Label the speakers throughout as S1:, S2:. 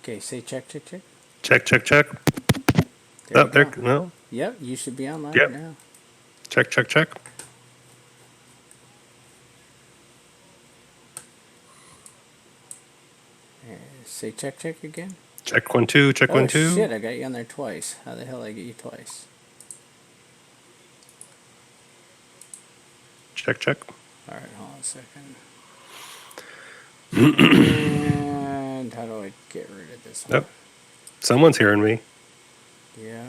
S1: Okay, say check, check, check.
S2: Check, check, check.
S1: There
S2: Oh,
S1: you
S2: there.
S1: go.
S2: No.
S1: Yep, you should be online
S2: Yep.
S1: now.
S2: Check, check, check.
S1: Say check, check again.
S2: Check 1 2. Check
S1: Oh
S2: 1 2.
S1: shit, I got you on there twice. How the hell did I get you twice?
S2: Check, check.
S1: All right, hold on a second. And how do I get rid of this one?
S2: Yep. Someone's hearing me.
S1: Yeah.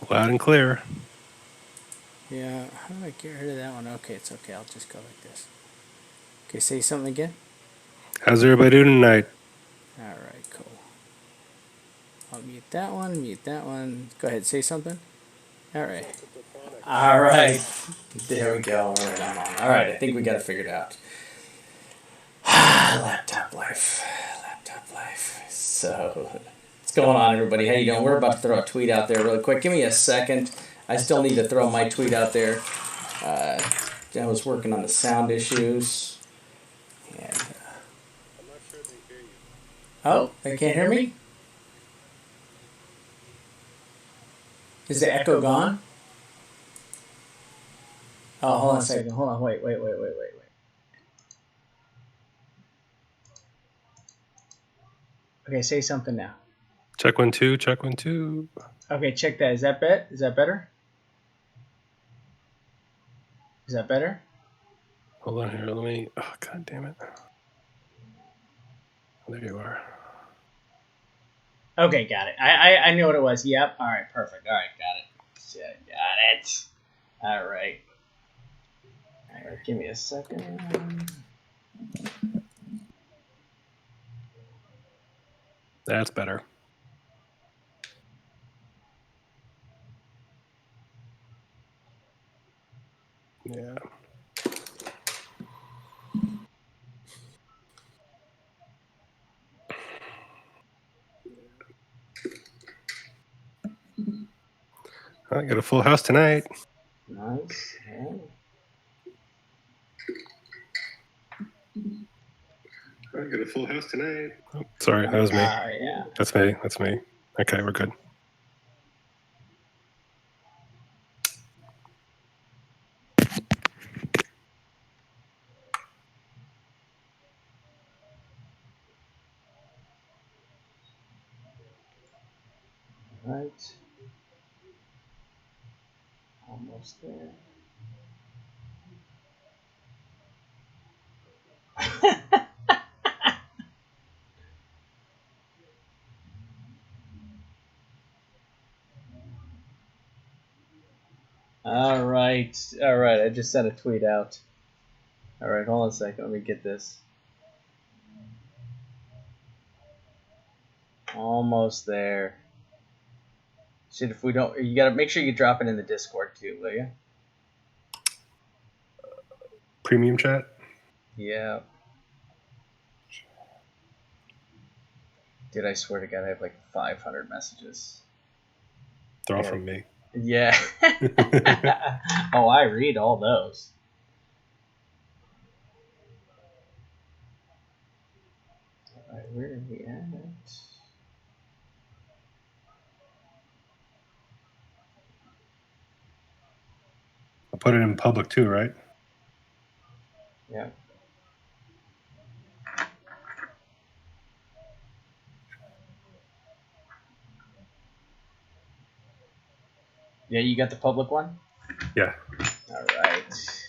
S2: Loud and clear.
S1: Yeah, how do I get rid of that one? Okay, it's okay. I'll just go like this. Okay, say something again.
S2: How's everybody doing tonight?
S1: All right, cool. I'll mute that one, mute that one. Go ahead, say something. All right. All right. There we go. All right, I'm on. All right, I think we got it figured out. Laptop life. Laptop life. So, what's going on, everybody? How you doing? We're about to throw a tweet out there really quick. Give me a second. I still need to throw my tweet out there. I was working on the sound issues. And, oh, they can't hear me? Is the echo gone? Oh, hold on a second. Hold on. Wait. Okay, say something now.
S2: Check 1 2. Check 1 2.
S1: Okay, check that. Is that better? Is that better? Is that better?
S2: Hold on here. Let me. Oh, God damn it. There you are.
S1: Okay, got it. I knew what it was. Yep. All right, perfect. All right, got it. Yeah, got it. All right. All right, give me a second.
S2: That's better. Yeah. I got a full house tonight.
S1: Nice. Yeah.
S2: I got a full house tonight. Oh, sorry, that was me.
S1: Yeah.
S2: That's me. That's me. Okay, we're good.
S1: Right. Almost there. All right. All right. I just sent a tweet out. All right. Hold on a second. Let me get this. Almost there. Shit, if we don't, you gotta make sure you drop it in the Discord too, will you?
S2: Premium chat?
S1: Yeah. Dude, I swear to God, I have like 500 messages.
S2: They're all from me.
S1: Yeah. Oh, I read all those. All right, where are we at?
S2: I'll put it in public too, right?
S1: Yeah. Yeah, you got the public one?
S2: Yeah.
S1: All right.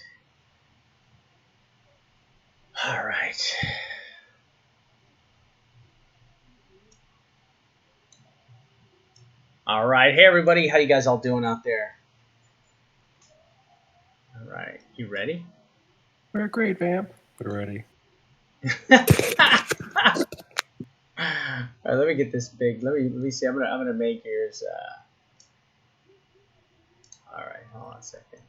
S1: All right. All right. Hey, everybody. How you guys all doing out there? All right. You ready?
S2: We're great, Vamp. We're ready.
S1: All right. Let me get this big. Let me see. I'm gonna make yours. All right. Hold on a second.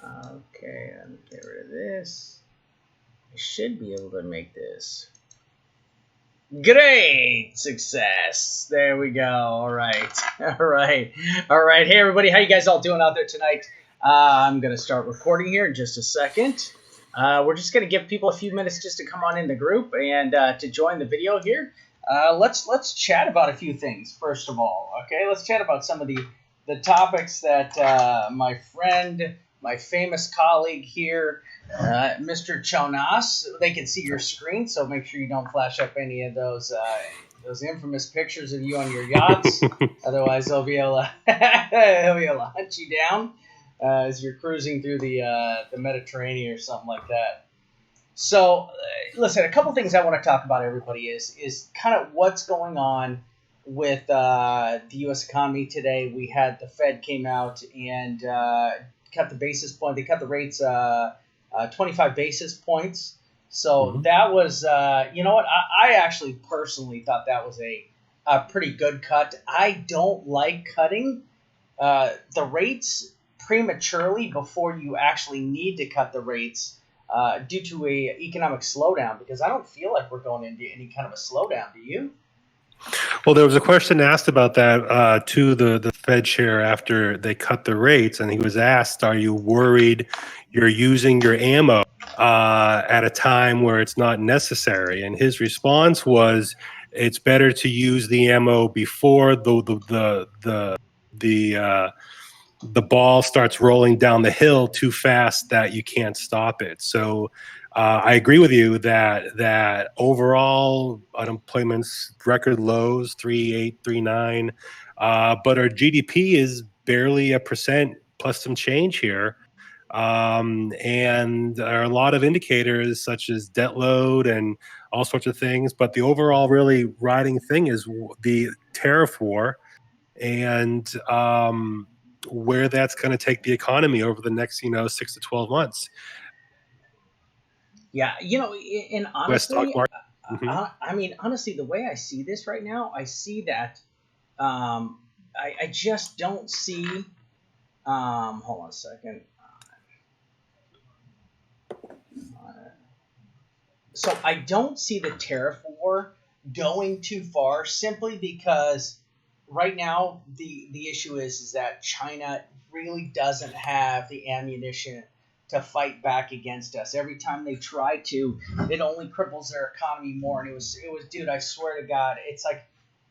S1: Okay. Let me get rid of this. I should be able to make this. Great success. There we go. All right. All right. All right. Hey, everybody. How you guys all doing out there tonight? I'm going to start recording here in just a second. We're just going to give people a few minutes just to come on in the group and to join the video here. Let's chat about a few things first of all. Okay, let's chat about some of the topics that my friend, my famous colleague here, Mr. Chonas, they can see your screen, so make sure you don't flash up any of those infamous pictures of you on your yachts. Otherwise, they'll be able to hunt you down as you're cruising through the Mediterranean or something like that. So, listen, a couple things I want to talk about, everybody, is kind of what's going on with the U.S. economy today. We had the Fed came out and cut the basis point. They cut the rates 25 basis points. So that was, you know what? I actually personally thought that was a pretty good cut. I don't like cutting the rates prematurely before you actually need to cut the rates due to a economic slowdown, because I don't feel like we're going into any kind of a slowdown. Do you?
S2: Well, there was a question asked about that to the Fed chair after they cut the rates, and he was asked, "Are you worried you're using your ammo at a time where it's not necessary?" And his response was, "It's better to use the ammo before the ball starts rolling down the hill too fast that you can't stop it." So I agree with you that overall unemployment's record lows, 3.8, 3.9, but our GDP is barely 1% plus some change here. And there are a lot of indicators such as debt load and all sorts of things. But the overall really riding thing is the tariff war, and where that's going to take the economy over the next 6 to 12 months.
S1: Yeah, and
S2: West stock
S1: honestly,
S2: market.
S1: I mean, honestly, the way I see this right now, I see that I just don't see. Hold on a second. So I don't see the tariff war going too far, simply because right now the issue is that China really doesn't have the ammunition to fight back against us. Every time they try to, it only cripples their economy more. And it was dude, I swear to God, it's like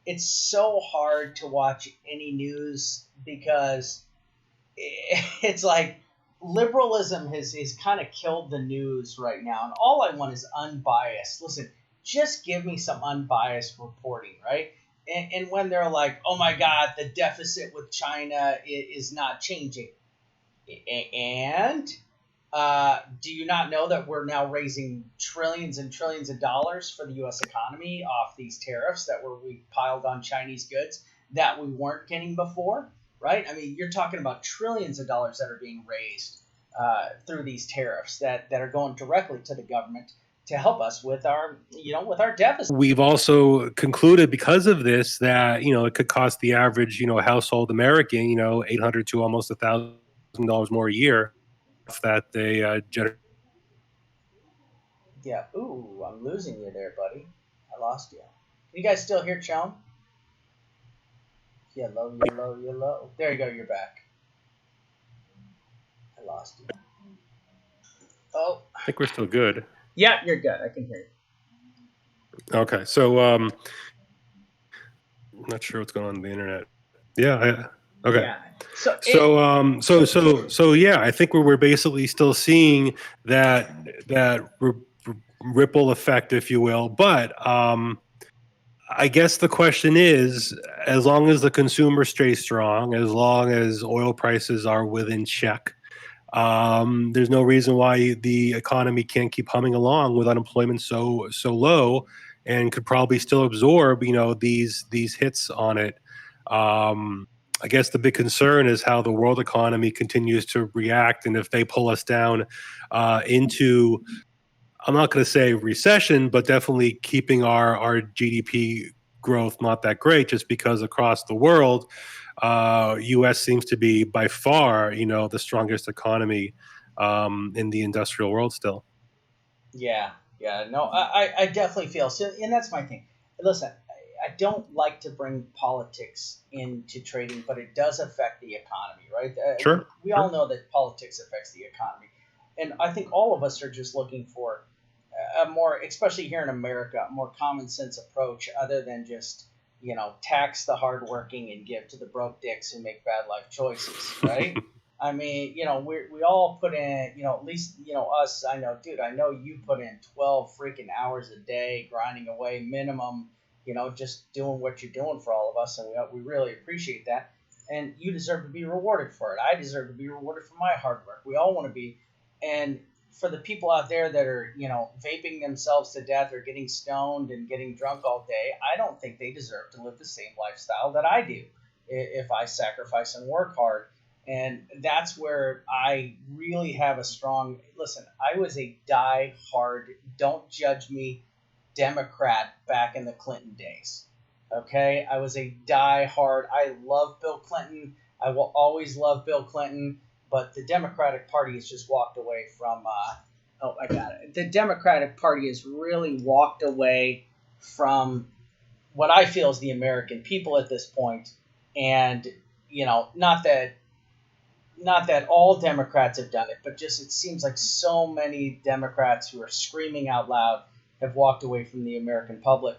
S1: it's so hard to watch any news because it's like liberalism has kind of killed the news right now, and all I want is unbiased. Listen, just give me some unbiased reporting, right? And when they're like, oh my God, the deficit with China is not changing, and do you not know that we're now raising trillions and trillions of dollars for the U.S. economy off these tariffs that we piled on Chinese goods that we weren't getting before, right? I mean, you're talking about trillions of dollars that are being raised through these tariffs that are going directly to the government to help us with our deficit.
S2: We've also concluded because of this that it could cost the average household American $800 to almost $1,000 more a year that they generate.
S1: Yeah. Ooh, I'm losing you there, buddy. I lost you. Can you guys still hear Chum? Yellow, yellow, yellow. There you go. You're back. I lost you. Oh.
S2: I think we're still good.
S1: Yeah, you're good. I can hear you.
S2: Okay, so I'm not sure what's going on with the internet. Yeah. Okay.
S1: Yeah.
S2: So yeah, I think we're basically still seeing that ripple effect, if you will. But I guess the question is, as long as the consumer stays strong, as long as oil prices are within check, there's no reason why the economy can't keep humming along with unemployment so low, and could probably still absorb these hits on it. I guess the big concern is how the world economy continues to react, and if they pull us down into, I'm not going to say recession, but definitely keeping our GDP growth not that great, just because across the world, U.S. seems to be by far, the strongest economy in the industrial world still.
S1: Yeah. No, I definitely feel so, and that's my thing. Listen,
S3: I don't like to bring politics into trading, but it does affect the economy, right?
S2: Sure.
S3: We all know that politics affects the economy, and I think all of us are just looking for a more, especially here in America, a more common sense approach, other than just tax the hardworking and give to the broke dicks who make bad life choices, right? I mean, we all put in, at least, us, I know, dude, I know you put in 12 freaking hours a day grinding away minimum, just doing what you're doing for all of us. And we really appreciate that. And you deserve to be rewarded for it. I deserve to be rewarded for my hard work. We all want to be. And for the people out there that are, vaping themselves to death or getting stoned and getting drunk all day, I don't think they deserve to live the same lifestyle that I do if I sacrifice and work hard. And that's where I really have a strong listen. I was a die-hard, don't judge me, Democrat back in the Clinton days. Okay, I was a die-hard. I love Bill Clinton. I will always love Bill Clinton. But the Democratic Party has just walked away from. Oh, I got it. The Democratic Party has really walked away from what I feel is the American people at this point. And not that all Democrats have done it, but just it seems like so many Democrats who are screaming out loud have walked away from the American public,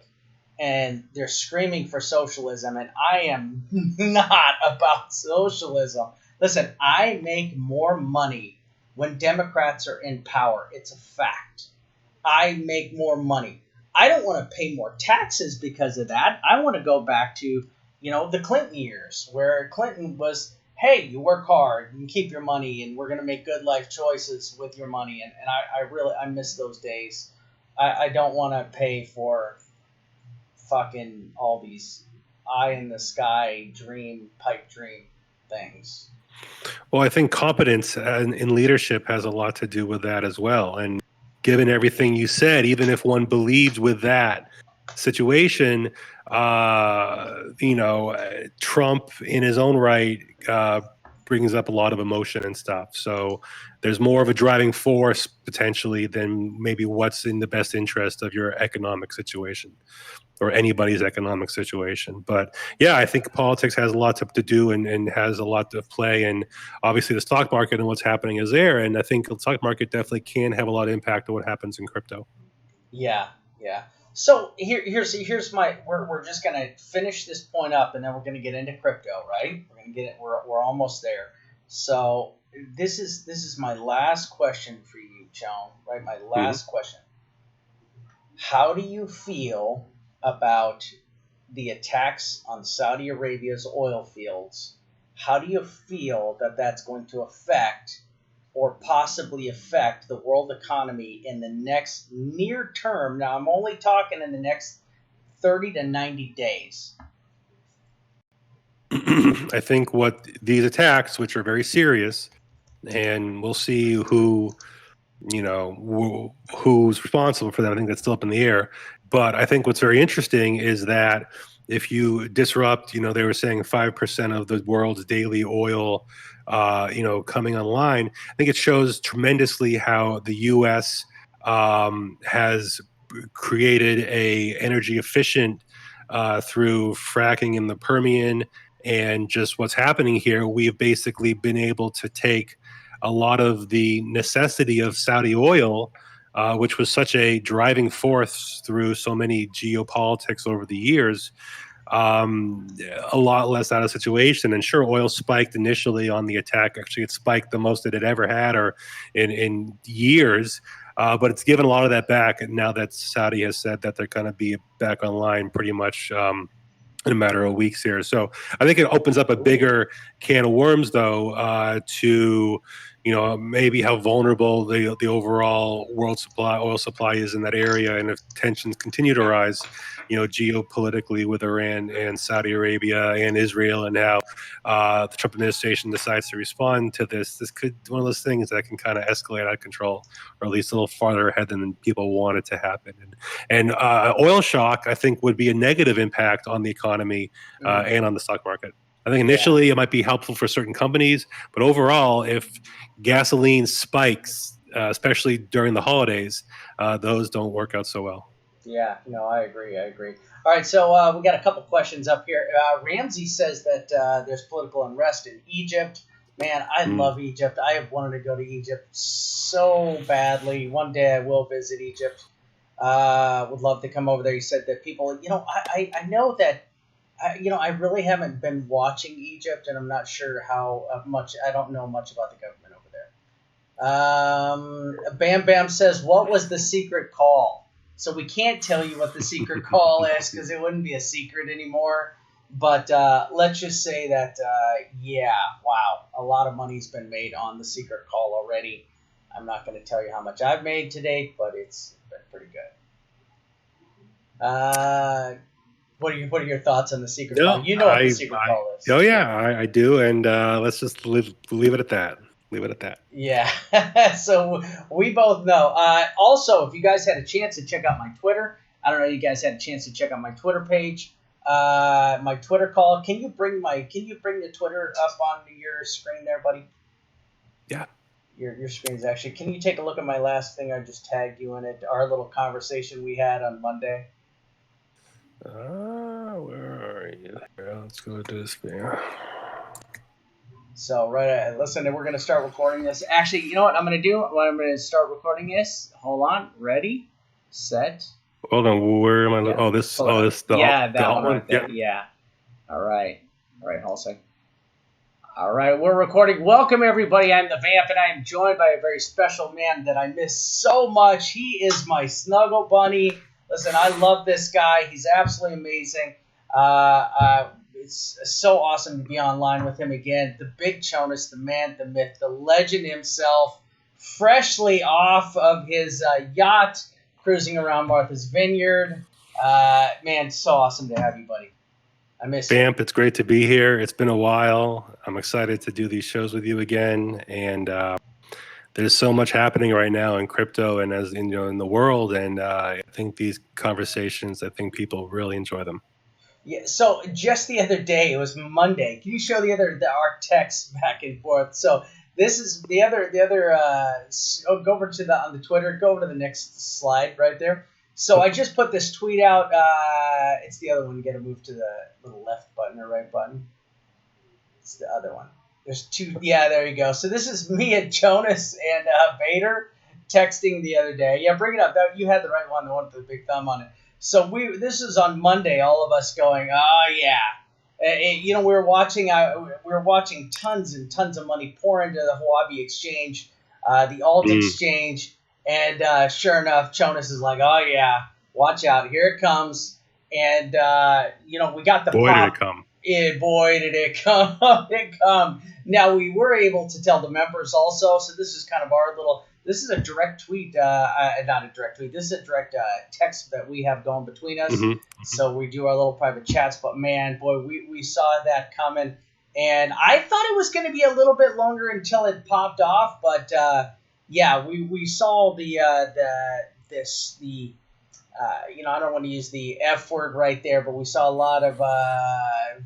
S3: and they're screaming for socialism, and I am not about socialism. Listen, I make more money when Democrats are in power. It's a fact. I make more money. I don't want to pay more taxes because of that. I want to go back to, the Clinton years where Clinton was, hey, you work hard, you can keep your money, and we're going to make good life choices with your money. And I miss those days. I don't want to pay for fucking all these eye in the sky pipe dream things.
S2: Well, I think competence in leadership has a lot to do with that as well. And given everything you said, even if one believes with that situation, Trump in his own right brings up a lot of emotion and stuff. So there's more of a driving force potentially than maybe what's in the best interest of your economic situation or anybody's economic situation. But yeah, I think politics has a lot to do and has a lot to play. And obviously the stock market and what's happening is there. And I think the stock market definitely can have a lot of impact on what happens in crypto.
S3: Yeah, yeah. So here's my we're just gonna finish this point up, and then we're gonna get into crypto, right? We're gonna get it. We're almost there. So this is my last question for you, Joan. Right, my last question. How do you feel about the attacks on Saudi Arabia's oil fields? How do you feel that that's going to affect or possibly affect the world economy in the next near term? Now, I'm only talking in the next 30 to 90 days.
S2: I think what these attacks, which are very serious, and we'll see who's responsible for that. I think that's still up in the air. But I think what's very interesting is that if you disrupt, they were saying 5% of the world's daily oil, coming online. I think it shows tremendously how the U.S. Has created a energy efficient through fracking in the Permian and just what's happening here. We've basically been able to take a lot of the necessity of Saudi oil, which was such a driving force through so many geopolitics over the years, a lot less out of situation. And sure, oil spiked initially on the attack. Actually, it spiked the most it had ever had or in years. But it's given a lot of that back. And now that Saudi has said that they're going to be back online pretty much in a matter of weeks here. So I think it opens up a bigger can of worms, though, to maybe how vulnerable the overall oil supply is in that area, and if tensions continue to rise, geopolitically with Iran and Saudi Arabia and Israel, and how the Trump administration decides to respond to this. This could be one of those things that can kind of escalate out of control, or at least a little farther ahead than people want it to happen. And oil shock, I think, would be a negative impact on the economy and on the stock market. I think initially it might be helpful for certain companies, but overall, if gasoline spikes, especially during the holidays, those don't work out so well.
S3: Yeah, no, I agree. All right, so we got a couple questions up here. Ramsey says that there's political unrest in Egypt. Man, I
S2: Mm.
S3: love Egypt. I have wanted to go to Egypt so badly. One day I will visit Egypt. Would love to come over there. He said that people, I know that, I really haven't been watching Egypt, and I'm not sure how much. I don't know much about the government over there. Bam Bam says, "What was the secret call?" So we can't tell you what the secret call is because it wouldn't be a secret anymore. But let's just say that, yeah, wow, a lot of money's been made on the secret call already. I'm not going to tell you how much I've made to date, but it's been pretty good. What are your thoughts on the secret call?
S2: No,
S3: You know what the secret call is.
S2: oh yeah, I do, and let's just leave it at that. Leave it at that.
S3: Yeah, so we both know. Also, if you guys had a chance to check out my Twitter, I don't know, you guys had a chance to check out my Twitter page, my Twitter call. Can you bring the Twitter up on your screen there, buddy?
S2: Yeah.
S3: Your screen's actually. Can you take a look at my last thing? I just tagged you in it. Our little conversation we had on Monday.
S2: Where are you? Here, let's go to this thing.
S3: So listen, we're gonna start recording this. Actually, you know what I'm gonna do? What I'm gonna start recording this. Hold on, ready, set.
S2: Hold on, where am I?
S3: Yeah.
S2: Oh, this.
S3: Pull
S2: Oh,
S3: it.
S2: this.
S3: Yeah,
S2: The
S3: that
S2: alt
S3: one
S2: one.
S3: right there.
S2: Yeah.
S3: Yeah. All right. Hold on a second. All right, we're recording. Welcome, everybody. I'm the Vamp, and I am joined by a very special man that I miss so much. He is my snuggle bunny. Listen, I love this guy. He's absolutely amazing. It's so awesome to be online with him again. The big Jonas, the man, the myth, the legend himself, freshly off of his yacht, cruising around Martha's Vineyard. Man, so awesome to have you, buddy. I miss you.
S2: Vamp, it's great to be here. It's been a while. I'm excited to do these shows with you again, and there's so much happening right now in crypto and as in the world, and I think these conversations, I think people really enjoy them.
S3: Yeah, so just the other day, it was Monday. Can you show our text back and forth? So this is the other go over to on the Twitter, go over to the next slide right there. So I just put this tweet out. It's the other one. You got to move to the little left button or right button. It's the other one. There's two. Yeah, there you go. So this is me and Jonas and Vader texting the other day. Yeah, bring it up. You had the right one, the one with the big thumb on it. So this is on Monday. All of us going, oh yeah. We were watching tons and tons of money pour into the Huobi exchange, the alt exchange, and sure enough, Jonas is like, oh yeah, watch out, here it comes, and we got the
S2: Boy,
S3: pop.
S2: did it come.
S3: Boy, did it come! It come. Now we were able to tell the members also. So this is kind of our little. This is a direct tweet, not a direct tweet. This is a direct text that we have going between us.
S2: Mm-hmm.
S3: So we do our little private chats. But man, boy, we saw that coming, and I thought it was going to be a little bit longer until it popped off. But yeah, we saw the I don't want to use the F word right there, but we saw a lot of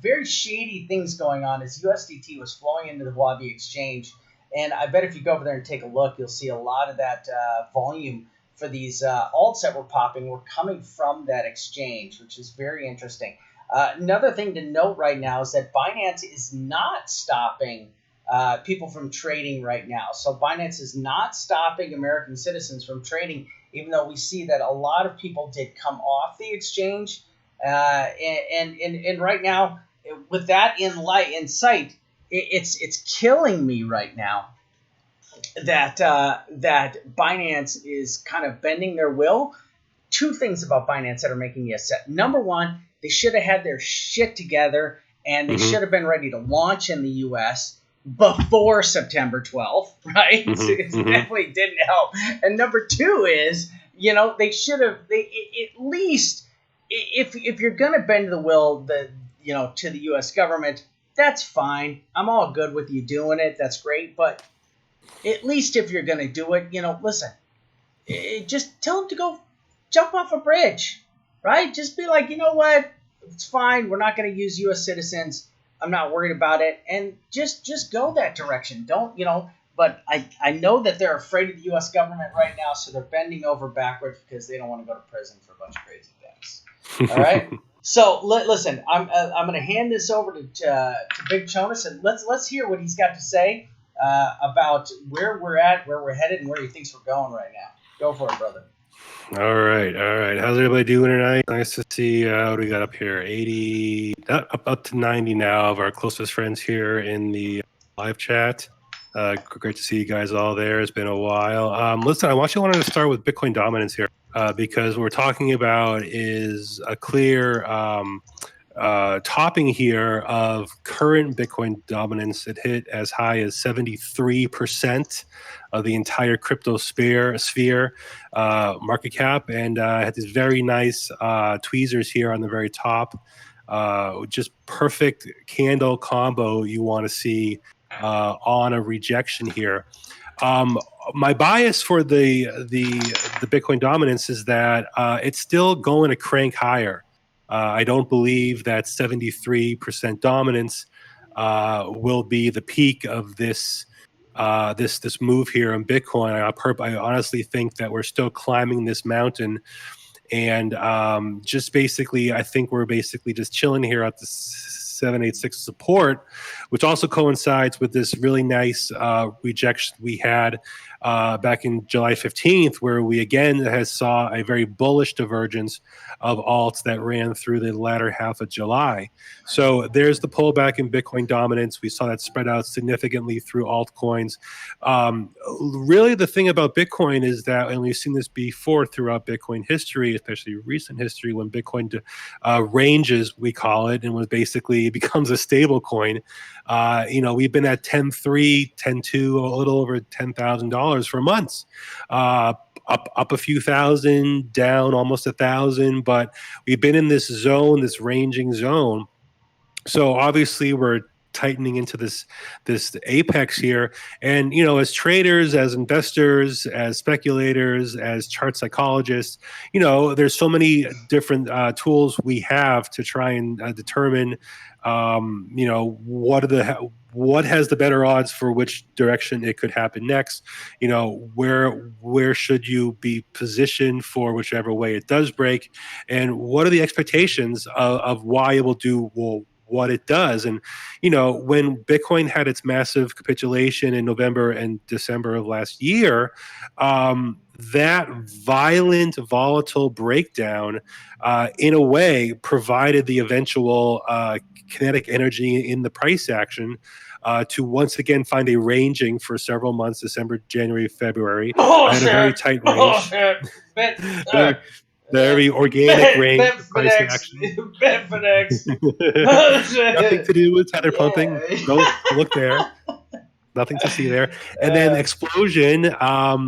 S3: very shady things going on as USDT was flowing into the Huobi exchange. And I bet if you go over there and take a look, you'll see a lot of that volume for these alts that were popping were coming from that exchange, which is very interesting. Another thing to note right now is that Binance is not stopping people from trading right now. So Binance is not stopping American citizens from trading, even though we see that a lot of people did come off the exchange. And right now, with that in sight, it's killing me right now that Binance is kind of bending their will. Two things about Binance that are making me upset. Number one, they should have had their shit together, and they should have been ready to launch in the U.S. before September 12th, right? It definitely didn't help. And number two is, they should have, at least, if you're going to bend the will to the U.S. government, that's fine. I'm all good with you doing it. That's great. But at least if you're going to do it, listen, just tell them to go jump off a bridge, right? Just be like, you know what? It's fine. We're not going to use U.S. citizens. I'm not worried about it. And just go that direction. Don't But I know that they're afraid of the U.S. government right now, so they're bending over backwards because they don't want to go to prison for a bunch of crazy things. All right. So listen, I'm going to hand this over to Big Jonas, and let's hear what he's got to say about where we're at, where we're headed, and where he thinks we're going right now. Go for it, brother.
S2: All right. How's everybody doing tonight? Nice to see. What do we got up here? 80, up to 90 now of our closest friends here in the live chat. Great to see you guys all there. It's been a while. Listen, I actually wanted to start with Bitcoin dominance here because what we're talking about is a clear topping here of current Bitcoin dominance. It hit as high as 73% of the entire crypto sphere market cap, and had these very nice tweezers here on the very top. Just perfect candle combo you want to see on a rejection here. My bias for the Bitcoin dominance is that it's still going to crank higher. I don't believe that 73% dominance will be the peak of this move here in Bitcoin. I honestly think that we're still climbing this mountain, and just basically, I think we're basically just chilling here at the 786 support, which also coincides with this really nice rejection we had back in July 15th, where we again saw a very bullish divergence of alts that ran through the latter half of July. So there's the pullback in Bitcoin dominance. We saw that spread out significantly through altcoins. Really, the thing about Bitcoin is that, and we've seen this before throughout Bitcoin history, especially recent history, when Bitcoin ranges, we call it, and when basically becomes a stable coin. We've been at 10.3, 10.2, a little over $10,000 for months. Up a few thousand, down almost 1,000, but we've been in this zone, this ranging zone. So obviously we're tightening into this apex here, and as traders, as investors, as speculators, as chart psychologists, there's so many different tools we have to try and determine what has the better odds for which direction it could happen next. Where should you be positioned for whichever way it does break, and what are the expectations of why it will do what it does. And when Bitcoin had its massive capitulation in November and December of last year, that violent, volatile breakdown, in a way, provided the eventual kinetic energy in the price action to once again find a ranging for several months, December, January, February. I had a very tight range. Very organic range of price action. Nothing to do with tether pumping. Don't look there. Nothing to see there. And then explosion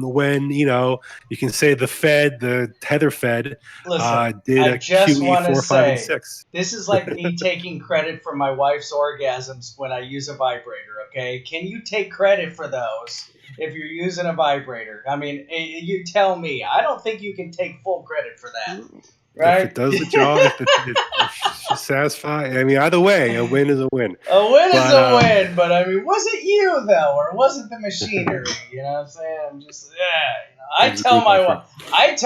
S2: when, you can say the Fed, the tether Fed, did a QE 4, 5, and 6.
S3: This is like me taking credit for my wife's orgasms when I use a vibrator, okay? Can you take credit for those if you're using a vibrator? I mean, you tell me. I don't think you can take full credit for that. Right?
S2: If it does the job, if she's satisfied. I mean, either way, a win is a win.
S3: A win is a win, but I mean, was it you though, or was it the machinery? You know what I'm saying? I'm just, I tell my wife. I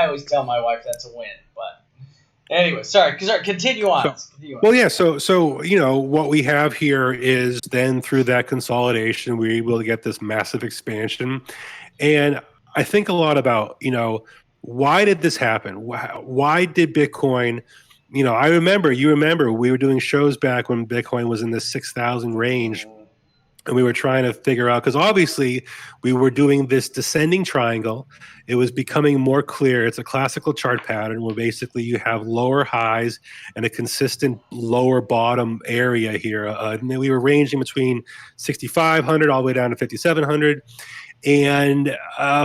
S3: always tell my wife that's a win, but anyway, sorry. Continue on.
S2: Well, yeah. So what we have here is then through that consolidation, we're able to get this massive expansion, and I think a lot about why did this happen? Why did Bitcoin? You remember, we were doing shows back when Bitcoin was in the 6,000 range, and we were trying to figure out, because obviously we were doing this descending triangle. It was becoming more clear. It's a classical chart pattern where basically you have lower highs and a consistent lower bottom area here. And then we were ranging between 6,500 all the way down to 5,700. And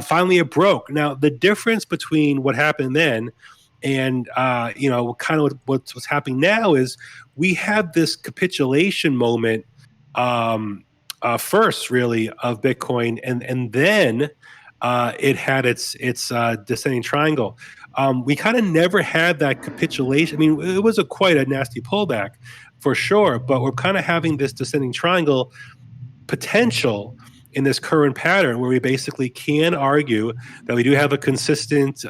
S2: finally it broke. Now, the difference between what happened then and kind of what's happening now is we had this capitulation moment first, really, of Bitcoin, and then it had its descending triangle. We kind of never had that capitulation. I mean, it was quite a nasty pullback for sure, but we're kind of having this descending triangle potential in this current pattern where we basically can argue that we do have a consistent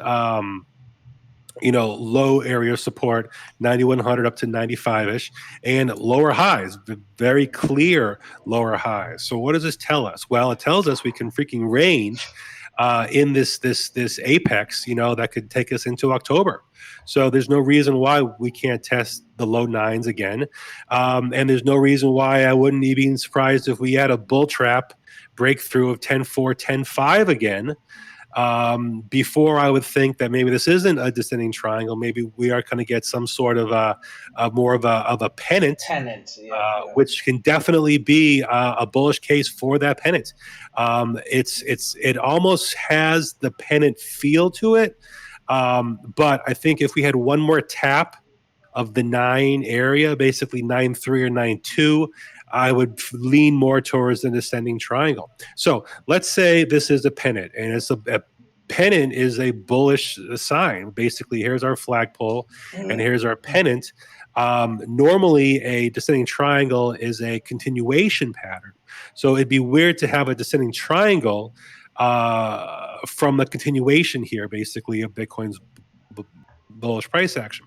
S2: low area of support, 9100 up to 95ish, and lower highs, very clear lower highs. So what does this tell us? Well, it tells us we can freaking range in this apex, that could take us into October. So there's no reason why we can't test the low nines again, and there's no reason why I wouldn't be surprised if we had a bull trap breakthrough of 10.4, 10.5 again. Before I would think that maybe this isn't a descending triangle. Maybe we are going to get some sort of a more of a pennant, which can definitely be a bullish case for that pennant. It almost has the pennant feel to it, but I think if we had one more tap of the 9 area, basically 9.3 or 9.2, I would lean more towards the descending triangle. So let's say this is a pennant, and it's a pennant is a bullish sign. Basically, here's our flagpole, and here's our pennant. Normally, a descending triangle is a continuation pattern. So it'd be weird to have a descending triangle from the continuation here, basically, of Bitcoin's bullish price action.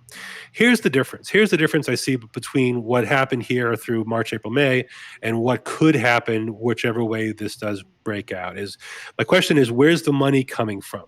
S2: Here's the difference. Here's the difference I see between what happened here through March, April, May, and what could happen whichever way this does break out. Is my question is, where's the money coming from?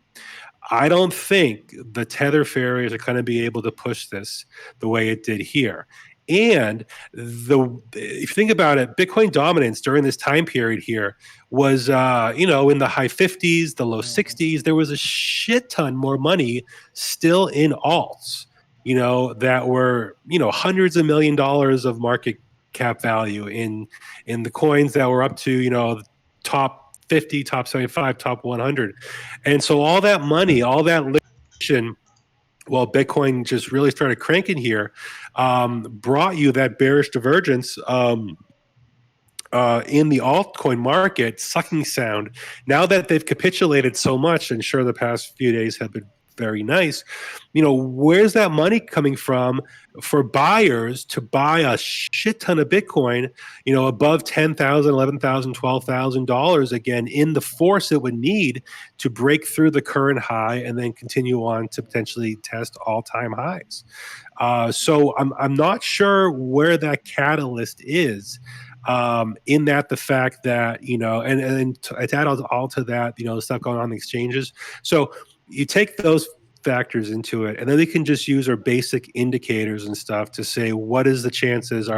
S2: I don't think the tether fairies are going to be able to push this the way it did here. And if you think about it, Bitcoin dominance during this time period here was, in the high 50s, the low 60s. There was a shit ton more money still in alts, that were, hundreds of $1 million of market cap value in the coins that were up to, top 50, top 75, top 100. And so all that money, all that liquidation, well, Bitcoin just really started cranking here, brought you that bearish divergence in the altcoin market, sucking sound. Now that they've capitulated so much, and sure, the past few days have been very nice, where's that money coming from for buyers to buy a shit ton of Bitcoin, above $10,000, $11,000, $12,000 again, in the force it would need to break through the current high and then continue on to potentially test all-time highs. So I'm not sure where that catalyst is. In that the fact that, and to add all to that, the stuff going on in the exchanges. So you take those factors into it, and then we can just use our basic indicators and stuff to say, what is the chances?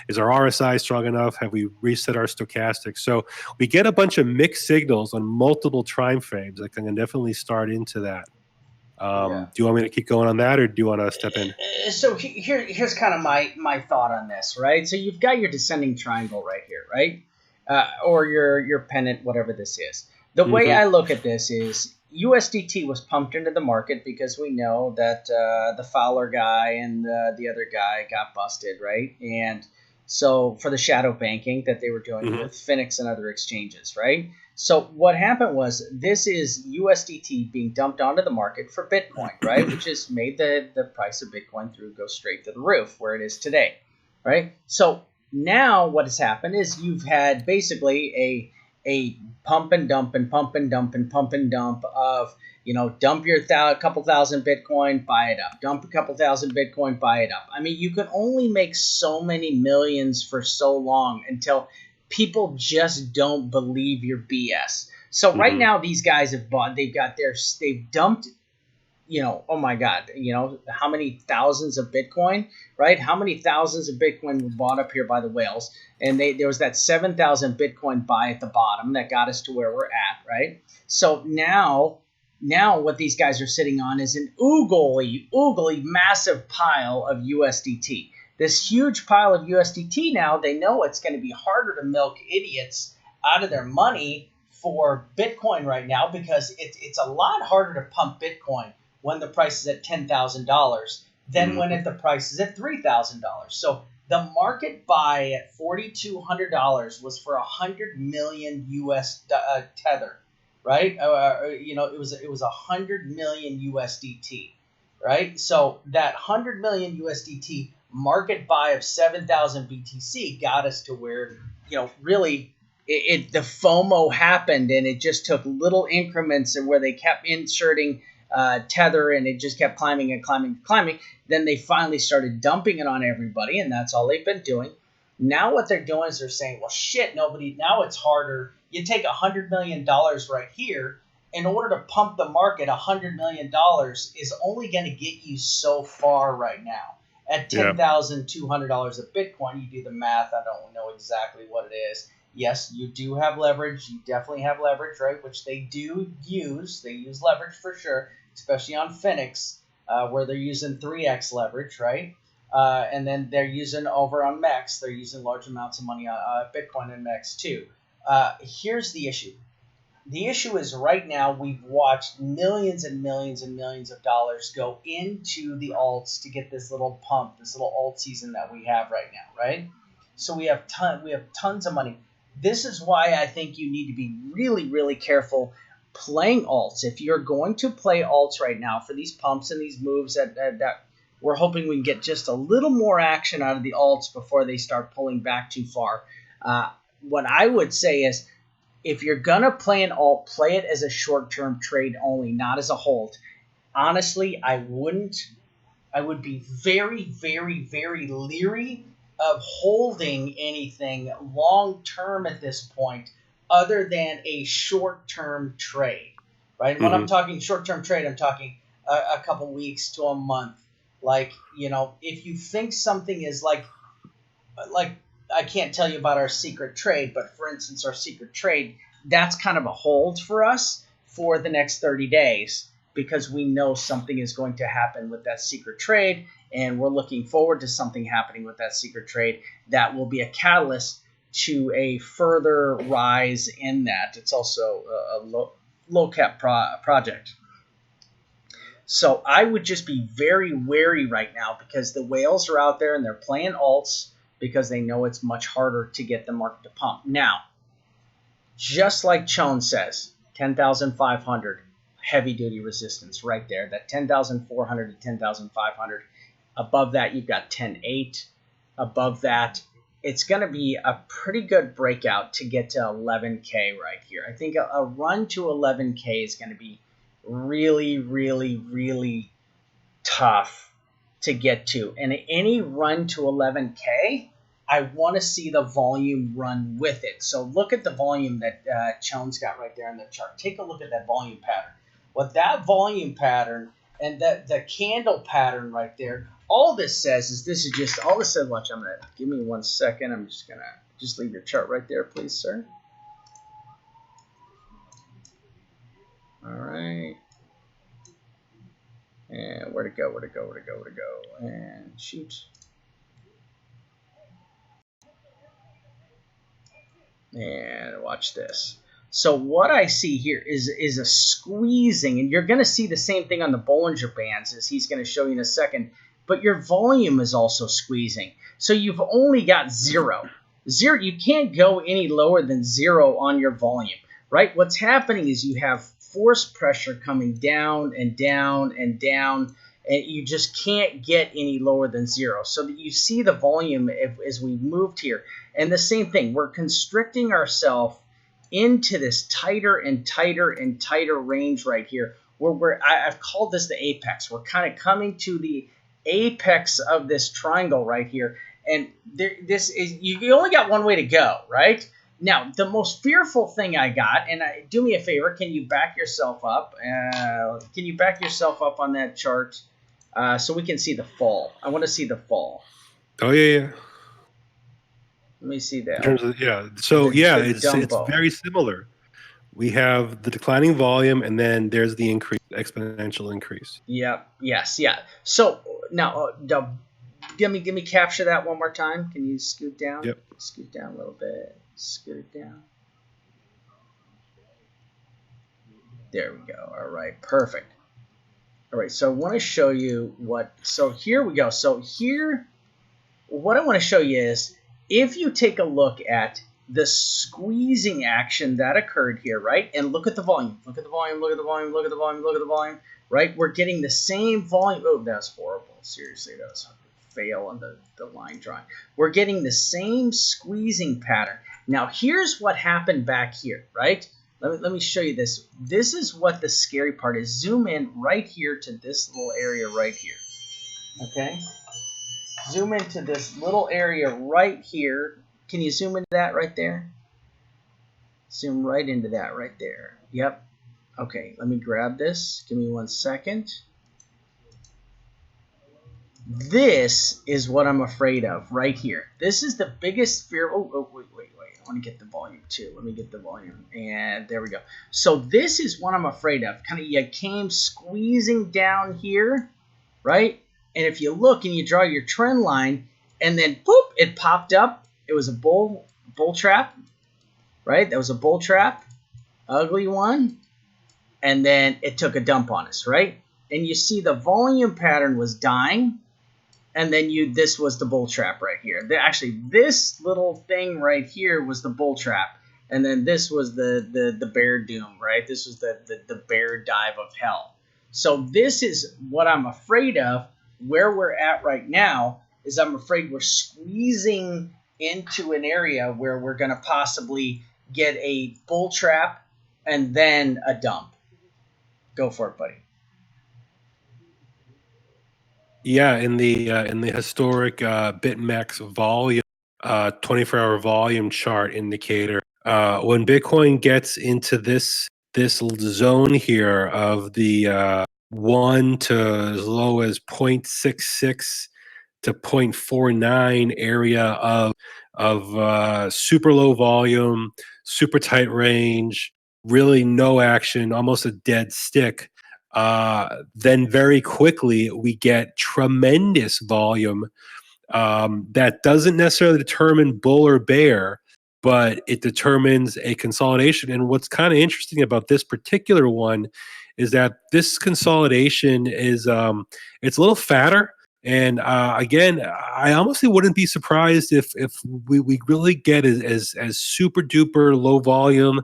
S2: Is our RSI strong enough? Have we reset our stochastics? So we get a bunch of mixed signals on multiple time frames that can definitely start into that. Do you want me to keep going on that, or do you want to step in?
S3: So here's kind of my thought on this, right? So you've got your descending triangle right here, right? Or your pennant, whatever this is. The way I look at this is USDT was pumped into the market because we know that the Fowler guy and the other guy got busted, right? And so for the shadow banking that they were doing with Phoenix and other exchanges, right? So what happened was, this is USDT being dumped onto the market for Bitcoin, right? Which has made the price of Bitcoin go straight to the roof where it is today, right? So now what has happened is you've had basically a pump and dump and pump and dump and pump and dump of, dump your couple thousand Bitcoin, buy it up. Dump a couple thousand Bitcoin, buy it up. I mean, you can only make so many millions for so long until people just don't believe your BS. So right now, these guys have bought, they've dumped, oh my God, how many thousands of Bitcoin, right? How many thousands of Bitcoin were bought up here by the whales? And there was that 7,000 Bitcoin buy at the bottom that got us to where we're at, right? So now what these guys are sitting on is an oogly massive pile of USDT. This huge pile of USDT now, they know it's going to be harder to milk idiots out of their money for Bitcoin right now, because it's a lot harder to pump Bitcoin when the price is at $10,000 than when the price is at $3,000. So the market buy at $4,200 was for 100 million US tether, right? It was 100 million USDT, right? So that 100 million USDT market buy of 7,000 BTC got us to where, really the FOMO happened, and it just took little increments and where they kept inserting tether, and it just kept climbing and climbing and climbing. Then they finally started dumping it on everybody, and that's all they've been doing. Now what they're doing is they're saying, well, shit, nobody. Now it's harder. You take $100 million right here. In order to pump the market, $100 million is only going to get you so far right now. At $10,200 a Bitcoin, you do the math. I don't know exactly what it is. Yes, you do have leverage. You definitely have leverage, right? Which they do use. They use leverage for sure, especially on Phoenix, where they're using 3x leverage, right? And then they're using over on MEX. They're using large amounts of money on Bitcoin and MEX too. Here's the issue. The issue is right now we've watched millions and millions and millions of dollars go into the alts to get this little pump, this little alt season that we have right now, right? So we have tons of money. This is why I think you need to be really, really careful playing alts. If you're going to play alts right now for these pumps and these moves that we're hoping we can get just a little more action out of the alts before they start pulling back too far. What I would say is, if you're going to play an alt, play it as a short-term trade only, not as a hold. Honestly, I wouldn't. I would be very, very, very leery of holding anything long-term at this point other than a short-term trade, right? When I'm talking short-term trade, I'm talking a couple weeks to a month. Like, if you think something is like I can't tell you about our secret trade, but for instance, our secret trade, that's kind of a hold for us for the next 30 days because we know something is going to happen with that secret trade, and we're looking forward to something happening with that secret trade that will be a catalyst to a further rise in that. It's also a low cap project. So I would just be very wary right now because the whales are out there and they're playing alts because they know it's much harder to get the market to pump. Now, just like Chone says, 10,500 heavy-duty resistance right there. That 10,400 to 10,500. Above that, you've got 10.8. Above that, it's going to be a pretty good breakout to get to 11K right here. I think a run to 11K is going to be really, really, really tough to get to. And any run to 11K, I want to see the volume run with it. So look at the volume that Chone's got right there in the chart. Take a look at that volume pattern. What that volume pattern and the candle pattern right there, all this says is this is just, all this says, watch, give me 1 second. I'm just going to just leave your chart right there, please, sir. All right. And where'd it go? And shoot. And watch this. So what I see here is a squeezing, and you're going to see the same thing on the Bollinger Bands, as he's going to show you in a second. But your volume is also squeezing. So you've only got zero. You can't go any lower than zero on your volume, right? What's happening is you have force pressure coming down and down and down, and you just can't get any lower than zero. So that you see the volume as we moved here. And the same thing, we're constricting ourselves into this tighter and tighter and tighter range right here, where I've called this the apex. We're kind of coming to the apex of this triangle right here. And this is, you only got one way to go, right? Now, the most fearful thing I got, and do me a favor, can you back yourself up? Can you back yourself up on that chart so we can see the fall? I want to see the fall.
S2: Oh, yeah.
S3: Let me see that.
S2: In terms of, so it's very similar. We have the declining volume, and then there's the exponential increase.
S3: Yep. Yes. Yeah. So now, give me capture that one more time. Can you scoot down?
S2: Yep.
S3: Scoot down a little bit. Scoot it down. There we go. All right. Perfect. All right. So I want to show you what. So here we go. So here, what I want to show you is, if you take a look at the squeezing action that occurred here, right? And look at the volume. Look at the volume. Look at the volume. Look at the volume. Look at the volume. Right? We're getting the same volume. Oh, that's horrible. Seriously, that was a fail on the line drawing. We're getting the same squeezing pattern. Now, here's what happened back here, right? Let me show you this. This is what the scary part is. Zoom in right here to this little area right here. Okay? Zoom into this little area right here. Can you zoom into that right there? Zoom right into that right there. Yep. Okay, let me grab this. Give me 1 second. This is what I'm afraid of right here. This is the biggest fear. Oh, wait. I want to get the volume too. Let me get the volume. And there we go. So this is what I'm afraid of. Kind of, you came squeezing down here, right? And if you look and you draw your trend line, and then boop, it popped up. It was a bull trap, right? That was a bull trap, ugly one. And then it took a dump on us, right? And you see the volume pattern was dying. And then this was the bull trap right here. Actually, this little thing right here was the bull trap. And then this was the bear doom, right? This was the bear dive of hell. So this is what I'm afraid of. Where we're at right now is I'm afraid we're squeezing into an area where we're going to possibly get a bull trap and then a dump. Go for it, buddy.
S2: Yeah, in the historic BitMEX volume, 24-hour volume chart indicator, when Bitcoin gets into this zone here of the 1 to as low as 0.66 to 0.49 area of super low volume, super tight range, really no action, almost a dead stick. Then very quickly we get tremendous volume that doesn't necessarily determine bull or bear, but it determines a consolidation. And what's kind of interesting about this particular one is that this consolidation is it's a little fatter. And again, I honestly wouldn't be surprised if we really get as super duper low volume,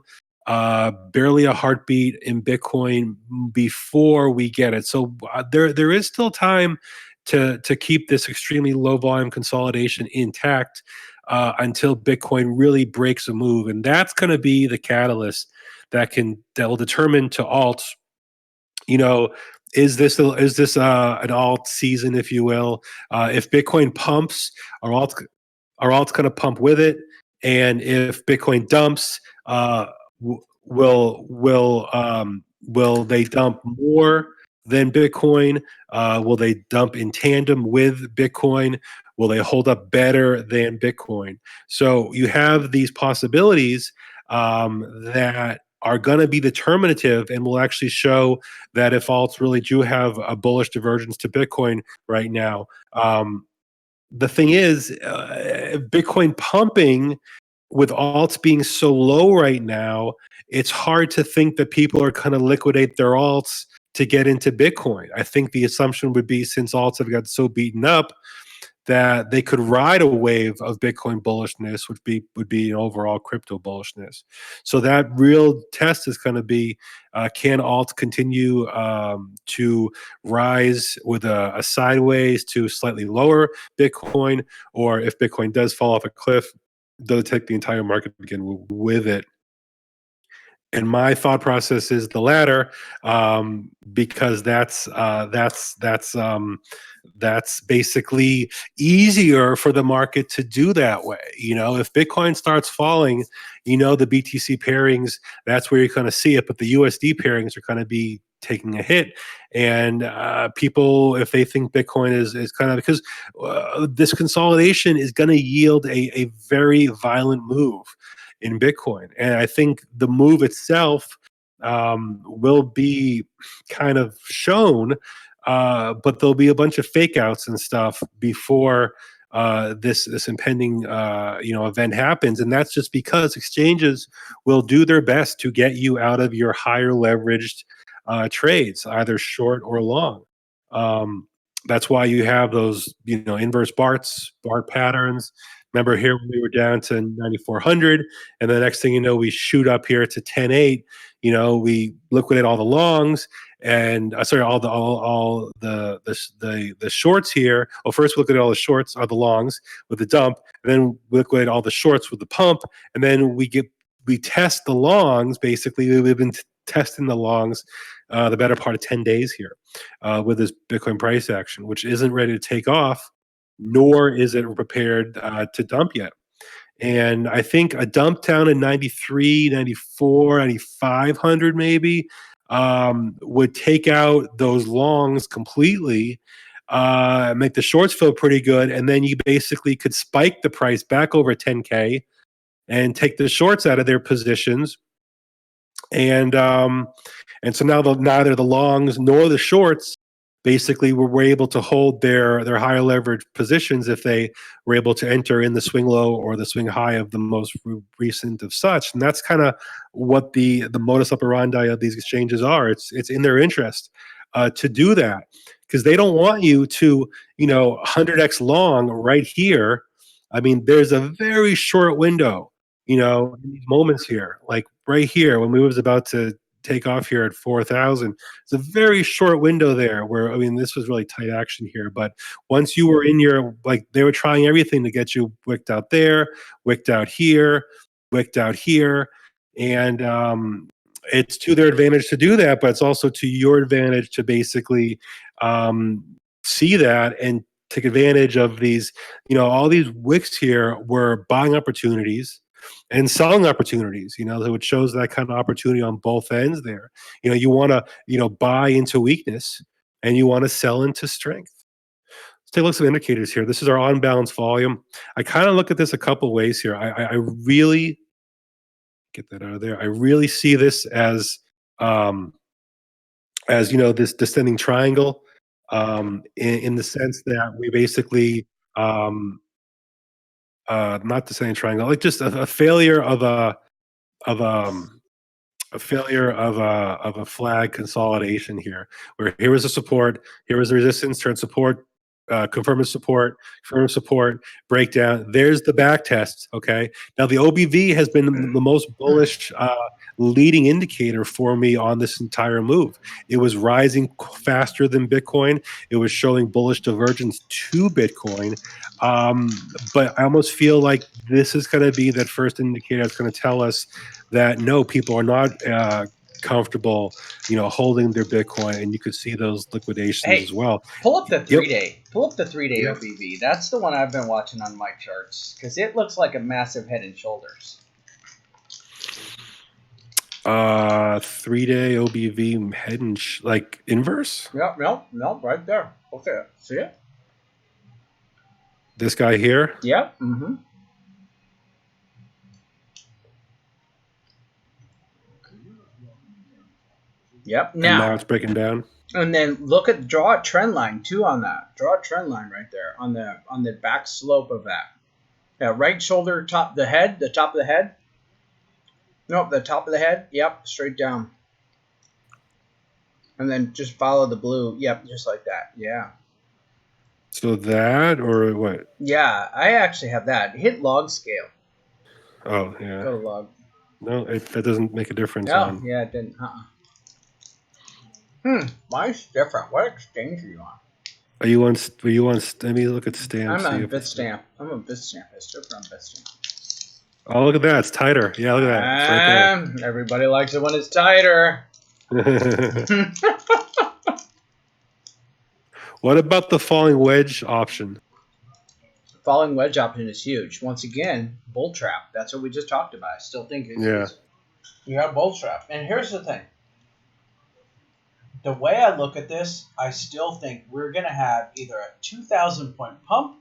S2: barely a heartbeat in Bitcoin before we get it. So there is still time to keep this extremely low volume consolidation intact until Bitcoin really breaks a move, and that's going to be the catalyst that will determine to alts. Is this an alt season, if you will? If Bitcoin pumps, are alts going to pump with it? And if Bitcoin dumps, will they dump more than Bitcoin? Will they dump in tandem with Bitcoin? Will they hold up better than Bitcoin? So you have these possibilities that are going to be determinative and will actually show that if alts really do have a bullish divergence to Bitcoin right now. The thing is, Bitcoin pumping with alts being so low right now, it's hard to think that people are going to liquidate their alts to get into Bitcoin. I think the assumption would be, since alts have got so beaten up, that they could ride a wave of Bitcoin bullishness, which would be an overall crypto bullishness. So that real test is going to be, can alts continue to rise with a sideways to slightly lower Bitcoin, or if Bitcoin does fall off a cliff, does it take the entire market again with it? And my thought process is the latter, because that's basically easier for the market to do that way. If Bitcoin starts falling, the BTC pairings, that's where you're going to see it, but the USD pairings are going to be taking a hit. And people, if they think Bitcoin is kind of, because this consolidation is going to yield a very violent move in Bitcoin. And I think the move itself will be kind of shown, but there'll be a bunch of fake outs and stuff before this impending event happens. And that's just because exchanges will do their best to get you out of your higher leveraged trades, either short or long. That's why you have those inverse BART patterns. Remember, here we were down to 9,400, and the next thing you know, we shoot up here to 10.8. We liquidate all the longs, and sorry, all the shorts here. Well, first we look at all the shorts are the longs with the dump, and then we liquidate all the shorts with the pump, and then we test the longs. Basically, we've been testing the longs the better part of 10 days here with this Bitcoin price action, which isn't ready to take off, nor is it prepared to dump yet. And I think a dump down in 93, 94, 9500 maybe would take out those longs completely, make the shorts feel pretty good, and then you basically could spike the price back over 10K and take the shorts out of their positions. And so now neither the longs nor the shorts basically were able to hold their higher leverage positions if they were able to enter in the swing low or the swing high of the most recent of such. And that's kind of what the modus operandi of these exchanges are. It's in their interest to do that, because they don't want you to 100x long right here. I mean, there's a very short window, in these moments here, like right here when we was about to take off here at 4,000. It's a very short window there where, I mean, this was really tight action here. But once you were in your, like, they were trying everything to get you wicked out there, wicked out here, wicked out here. And it's to their advantage to do that, but it's also to your advantage to basically see that and take advantage of these, all these wicks here were buying opportunities and selling opportunities, so it shows that kind of opportunity on both ends there. You want to, buy into weakness and you want to sell into strength. Let's take a look at some indicators here. This is our on balance volume. I kind of look at this a couple ways here. I really get that out of there. I really see this as this descending triangle, in the sense that we basically, not descending triangle, like just a failure of a flag consolidation here, where here was a support, here was a resistance, turn support, confirm support, breakdown. There's the back test. Okay. Now the OBV has been the most bullish leading indicator for me on this entire move. It was rising faster than Bitcoin. It was showing bullish divergence to Bitcoin. But I almost feel like this is going to be that first indicator that's going to tell us that no, people are not comfortable, holding their Bitcoin, and you could see those liquidations as well.
S3: Pull up the 3-day.
S2: Yep.
S3: Pull up the 3-day
S2: Yep.
S3: OBV. That's the one I've been watching on my charts, because it looks like a massive head and shoulders.
S2: 3-day OBV head and like inverse.
S3: Yep, no, right there. Okay, see it?
S2: This guy here.
S3: Yep. Mm-hmm. Yep.
S2: Now it's breaking down.
S3: And then draw a trend line too on that. Draw a trend line right there on the back slope of that. Yeah, right shoulder, the top of the head. Nope, the top of the head. Yep, straight down. And then just follow the blue. Yep, just like that. Yeah.
S2: So that, or what?
S3: Yeah, I actually have that. Hit log scale.
S2: Oh, yeah.
S3: Go to log.
S2: No, that doesn't make a difference.
S3: Oh, yeah, it didn't. Mine's different. What exchange are you on?
S2: Are you on? Let me look at stamp.
S3: I'm on Bitstamp. I'm on Bitstamp. It's different on Bitstamp.
S2: Oh, look at that. It's tighter. Yeah, look at that. It's right
S3: there. Everybody likes it when it's tighter.
S2: What about the falling wedge option?
S3: Falling wedge option is huge. Once again, bull trap. That's what we just talked about. I still think you got a bull trap. And here's the thing. The way I look at this, I still think we're going to have either a 2,000 point pump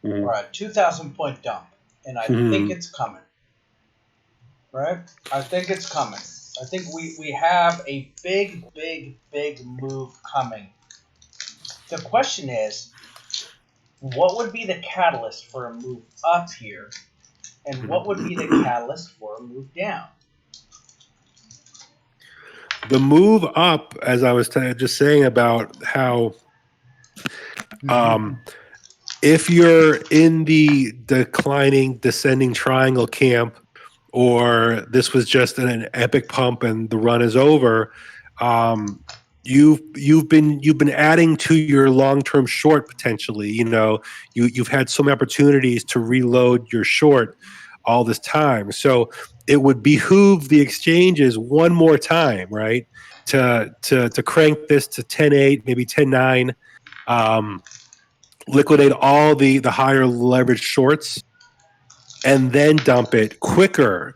S3: or a 2,000 point dump. And I think it's coming. Right? I think it's coming. I think we have a big move coming. The question is, what would be the catalyst for a move up here? And what would be the catalyst for a move down?
S2: The move up, as I was just saying about how if you're in the descending triangle camp, or this was just an epic pump and the run is over, you've been adding to your long-term short potentially. You've had so many opportunities to reload your short all this time. So it would behoove the exchanges one more time, right? To crank this to 10.8, maybe 10.9, liquidate all the higher leverage shorts, and then dump it quicker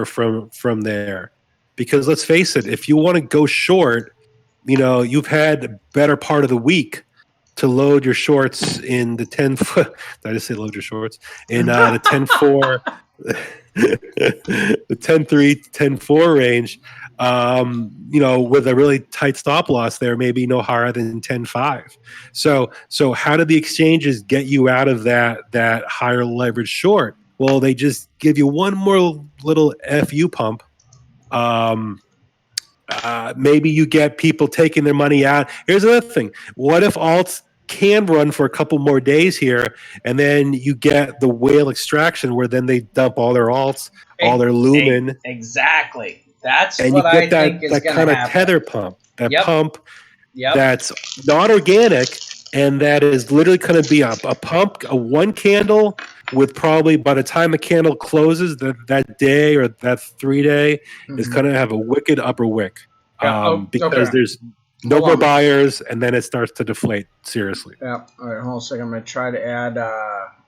S2: from there. Because let's face it, if you want to go short, you've had a better part of the week to load your shorts in the 10 foot. Did I just say load your shorts? In the 10.4, the 10.3, 10.4 range, with a really tight stop loss there, maybe no higher than 10.5. So how do the exchanges get you out of that higher leverage short? Well, they just give you one more little FU pump. Maybe you get people taking their money out. Here's another thing. What if alts can run for a couple more days here, and then you get the whale extraction where then they dump all their alts, all their lumen.
S3: Exactly. That's
S2: and
S3: what
S2: you get
S3: I think is
S2: that
S3: going to
S2: kind of
S3: happen.
S2: tether pump,
S3: Yep.
S2: pump
S3: Yep.
S2: that's not organic, and that is literally going to be a pump, a one candle with probably by the time a candle closes that day or that 3 day is going to have a wicked upper wick. Because there's no more buyers, and then it starts to deflate seriously.
S3: Yeah. All right, hold on a second. I'm going to try to add,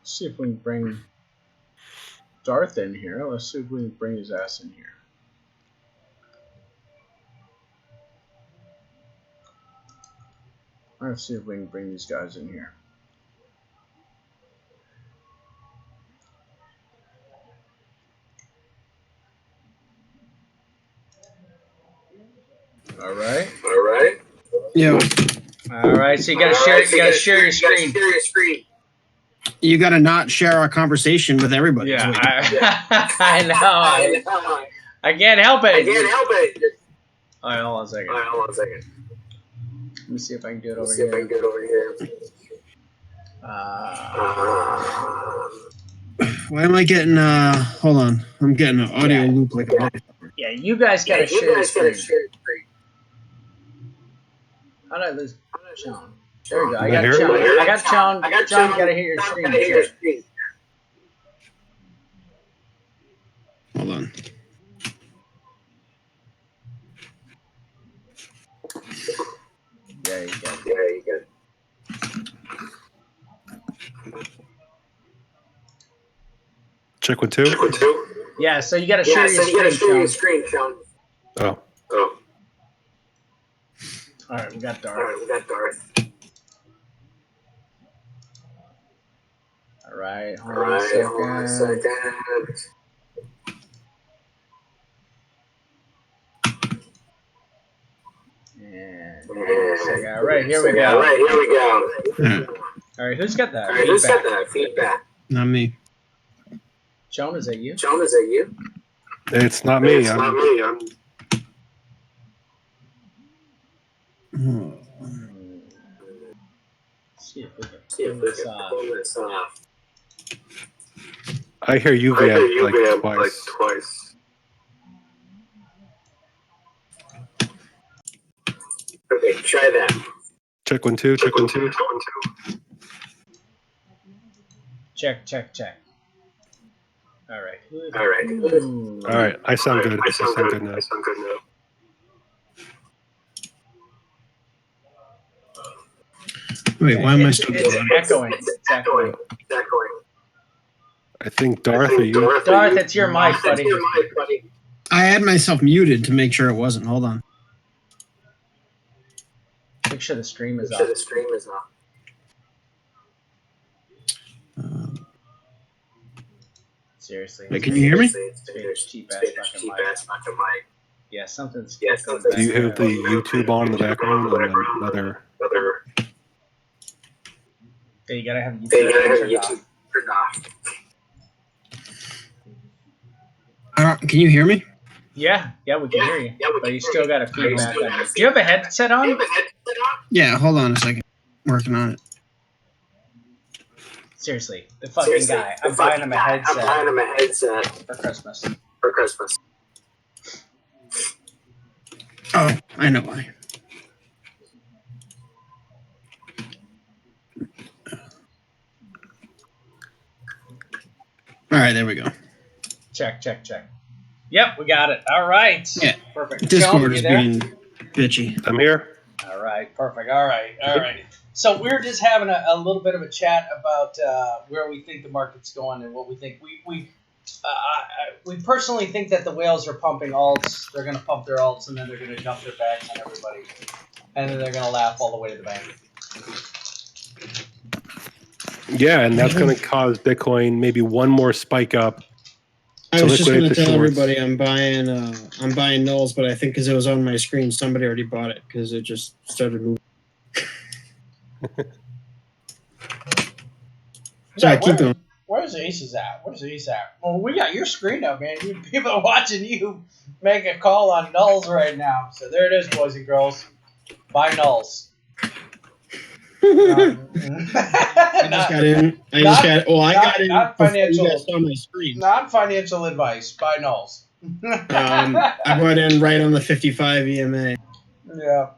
S3: see if we can bring Darth in here. Let's see if we can bring his ass in here. Let's see if we can bring these guys in here. All right.
S4: Yeah.
S3: All right. So you got to share your screen.
S4: You got to not share our conversation with everybody.
S3: Yeah. I know. I can't help it. All right. Hold on a second. Let me see if I can do it over here.
S4: Why am I getting? Hold on. I'm getting an audio loop like a motherfucker.
S3: Yeah, you guys got to share your screen. How did I lose Sean? There we go. I got Sean. Sean, you got to hear your screen.
S4: Hold on.
S3: There you go.
S2: Check 1 2.
S3: Yeah, so you got to share your screen, Sean.
S2: Oh.
S3: All right, we got Darth. All right, hold on a second. And all right, here we go. All right, who's got that feedback?
S4: Not me.
S3: Joan, is that you?
S2: It's not me.
S3: See if we can pull this off.
S2: I hear you vamp like twice.
S3: Okay, try that.
S2: Check 1 2. Check 1 2.
S3: Check. All right.
S2: All right. I sound good. I sound good now.
S4: Wait, why am I still
S3: It's echoing.
S2: I think Darth, are you?
S3: Darth, it's your mic, buddy.
S4: I had myself muted to make sure it wasn't. Hold on.
S3: Make sure the stream is off. Seriously.
S4: Wait, can you hear me?
S3: Cheap ass fucking mic. Yeah, something's
S2: Do you have the YouTube on in the background and another?
S3: Yeah, you gotta have YouTube turned off.
S4: Can you hear me?
S3: Yeah, we can hear you. But you still got a feedback on you. Do you have a headset on?
S4: Yeah, hold on a second. Working on it.
S3: Seriously, the fucking guy. I'm buying him a headset for Christmas.
S4: Oh, I know why. All right, there we go.
S3: Check. Yep, we got it. All right.
S4: Yeah.
S3: Perfect.
S4: Discord
S3: Sean,
S4: is
S3: you there?
S4: being bitchy.
S2: I'm here.
S3: All right, perfect. All right. So we're just having a little bit of a chat about where we think the market's going and what we think. We personally think that the whales are pumping alts. They're going to pump their alts, and then they're going to dump their bags on everybody, and then they're going to laugh all the way to the bank.
S2: Yeah, and that's going to cause Bitcoin maybe one more spike up.
S4: I was just going to
S2: the
S4: tell
S2: shorts.
S4: everybody I'm buying nulls, but I think because it was on my screen, somebody already bought it because it just started moving. Sorry, keep going.
S3: Where's Aces at? Well, we got your screen up, man. People are watching you make a call on nulls right now. So there it is, boys and girls. Buy nulls.
S4: I just got in. I got in
S3: not
S4: before
S3: financial,
S4: you guys saw my screen.
S3: Not financial advice. Buy nulls.
S4: I bought in right on the 55 EMA.
S3: Yeah.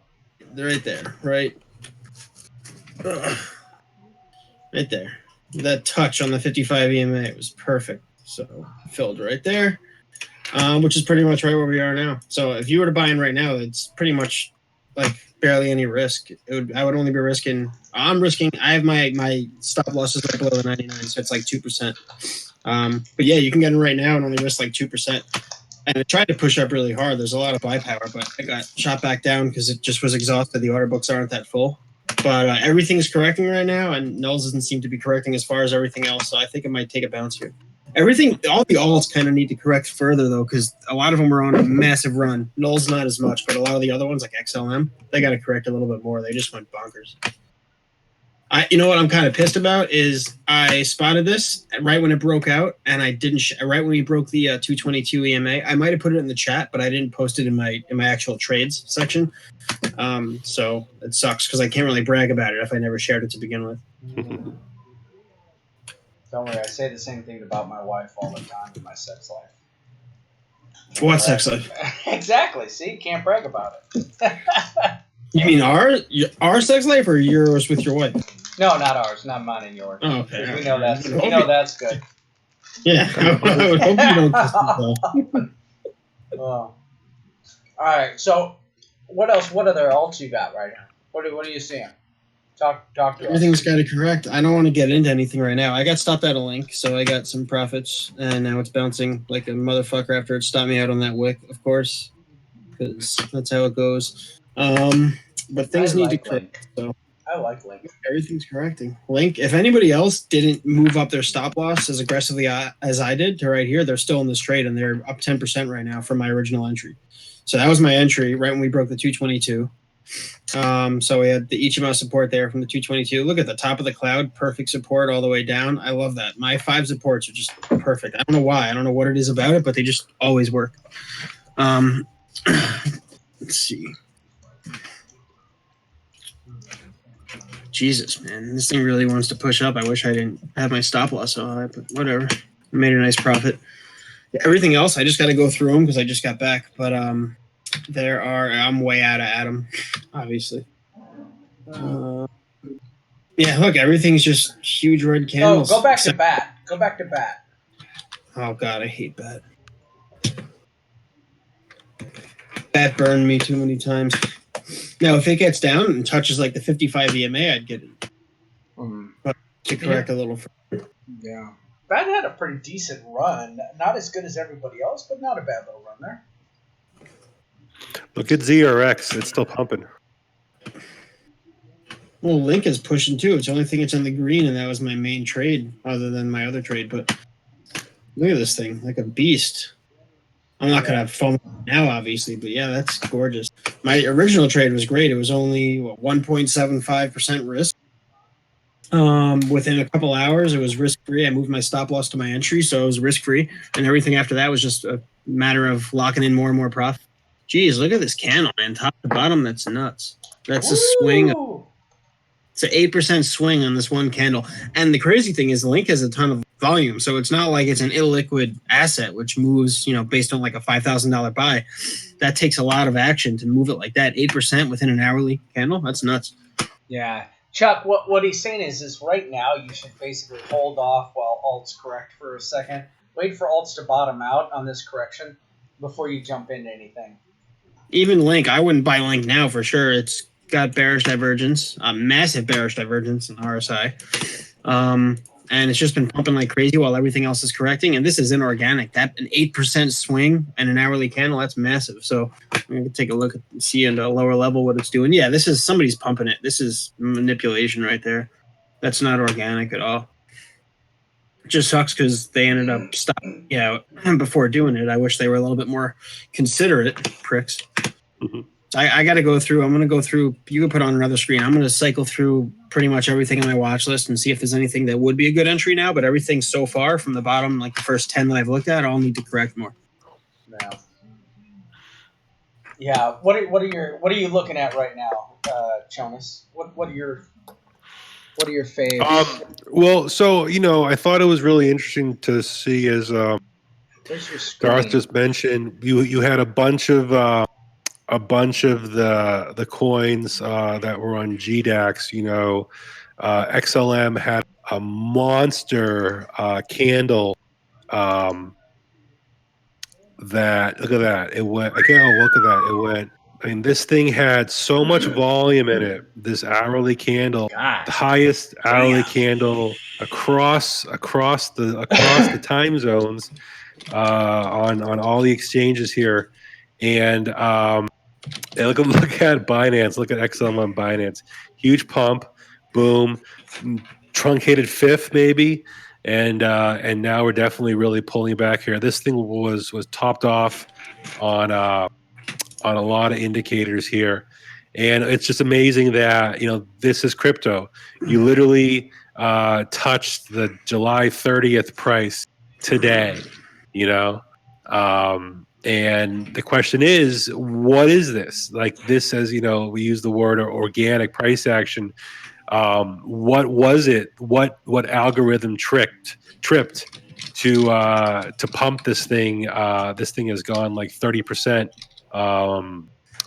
S4: They're right there. Right there. That touch on the 55 EMA was perfect. So filled right there, which is pretty much right where we are now. So if you were to buy in right now, it's pretty much like barely any risk. I would only be risking. I have my stop losses right below the 99, so it's like 2%. But yeah, you can get in right now and only risk like 2%. And it tried to push up really hard. There's a lot of buy power, but I got shot back down because it just was exhausted. The order books aren't that full. But everything's correcting right now, and nulls doesn't seem to be correcting as far as everything else. So I think it might take a bounce here. All the alts kind of need to correct further though, because a lot of them are on a massive run. Nulls not as much, but a lot of the other ones like XLM, they got to correct a little bit more. They just went bonkers. You know what I'm kind of pissed about is I spotted this right when it broke out, and I didn't. Right when we broke the 222 EMA, I might have put it in the chat, but I didn't post it in my actual trades section. So it sucks because I can't really brag about it if I never shared it to begin with.
S3: Don't worry, I say the same thing about my wife all the time in my sex life.
S4: What sex life?
S3: Exactly. See, can't brag about it.
S4: You mean our sex life or yours with your wife?
S3: No, not ours. Not mine and yours.
S4: Oh, okay.
S3: We know that's good. We know that's good.
S4: Yeah, I would hope you don't kiss yourself.
S3: Oh. All right. So, what else? What other alts you got right now? What are you seeing? Talk to us.
S4: Everything's got to correct. I don't want to get into anything right now. I got stopped at a link, so I got some profits, and now it's bouncing like a motherfucker after it stopped me out on that wick, of course, because that's how it goes. But things need to correct. So
S3: I like Link.
S4: Everything's correcting. Link, if anybody else didn't move up their stop loss as aggressively as I did to right here, they're still in this trade, and they're up 10% right now from my original entry. So that was my entry right when we broke the 222. So we had the Ichimoku support there from the 222. Look at the top of the cloud, perfect support all the way down. I love that. My 5 supports are just perfect. I don't know why. I don't know what it is about it, but they just always work. Let's see. Jesus, man, this thing really wants to push up. I wish I didn't have my stop loss so high, but whatever. I made a nice profit. Everything else, I just got to go through them because I just got back. But I'm way out of Atom, obviously. Yeah, look, everything's just huge red candles.
S3: Oh, go back to BAT. Go back to BAT.
S4: Oh, God, I hate BAT. BAT burned me too many times. Now, if it gets down and touches like the 55 EMA, I'd get it. But to correct a little further.
S3: Yeah. BAT had a pretty decent run. Not as good as everybody else, but not a bad little run there.
S2: Look at ZRX. It's still pumping.
S4: Well, Link is pushing too. It's the only thing it's in the green, and that was my main trade other than my other trade. But look at this thing, like a beast. I'm not going to have fun now, obviously, but yeah, that's gorgeous. My original trade was great. It was only 1.75% risk. Within a couple hours, it was risk-free. I moved my stop loss to my entry, so it was risk-free. And everything after that was just a matter of locking in more and more profit. Geez, look at this candle, man. Top to bottom, that's nuts. That's a swing. It's an 8% swing on this one candle. And the crazy thing is Link has a ton of volume. So it's not like it's an illiquid asset, which moves, based on like a $5,000 buy. That takes a lot of action to move it like that. 8% within an hourly candle. That's nuts.
S3: Yeah. Chuck, what he's saying is right now you should basically hold off while alts correct for a second. Wait for alts to bottom out on this correction before you jump into anything.
S4: Even Link, I wouldn't buy Link now for sure. It's got bearish divergence, a massive bearish divergence in RSI. And it's just been pumping like crazy while everything else is correcting. And this is inorganic. That an 8% swing and an hourly candle, that's massive. So I'm going to take a look and see at a lower level what it's doing. Yeah, this is somebody's pumping it. This is manipulation right there. That's not organic at all. It just sucks because they ended up stopping before doing it. I wish they were a little bit more considerate, pricks.
S2: Mhm.
S4: I got to go through. I'm going to go through. You can put on another screen. I'm going to cycle through pretty much everything in my watch list and see if there's anything that would be a good entry now. But everything so far from the bottom, like the first 10 that I've looked at, all need to correct more.
S3: Yeah. What are you looking at right now, Jonas? What are your faves?
S2: Well, so I thought it was really interesting to see, as
S3: Where's your screen?
S2: Darth just mentioned, you had a bunch of the coins that were on GDAX. XLM had a monster candle. That look at that. It went. I can't. Oh, look at that. It went. I mean, this thing had so much volume in it. This hourly candle,
S3: Gosh.
S2: the highest hourly
S3: Damn.
S2: candle across the time zones on all the exchanges here, and look at Binance. Look at XLM on Binance. Huge pump, boom, truncated fifth maybe, and now we're definitely really pulling back here. This thing was topped off on a lot of indicators here, and it's just amazing that this is crypto. You literally touched the July 30th price today. And the question is, what is this? Like this says, we use the word organic price action. What was it? What algorithm tripped to pump this thing? This thing has gone like 30%,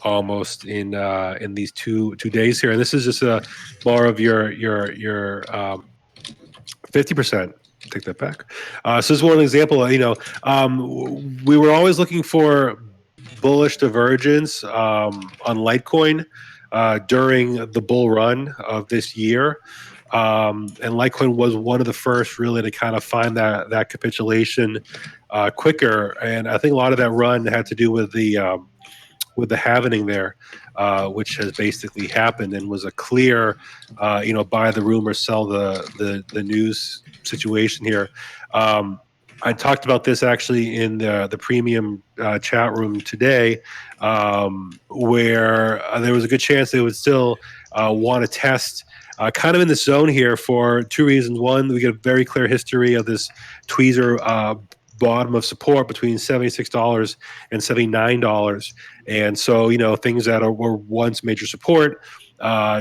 S2: almost in these two days here. And this is just a more of your 50%. Take that back. So this is one example. We were always looking for bullish divergence on Litecoin during the bull run of this year. And Litecoin was one of the first really to kind of find that capitulation quicker. And I think a lot of that run had to do with the halvening there, which has basically happened and was a clear, buy the rumor, sell the news situation here. I talked about this actually in the premium chat room today, where there was a good chance they would still want to test kind of in the zone here for two reasons. One, we get a very clear history of this tweezer bottom of support between $76 and $79. And so, things that were once major support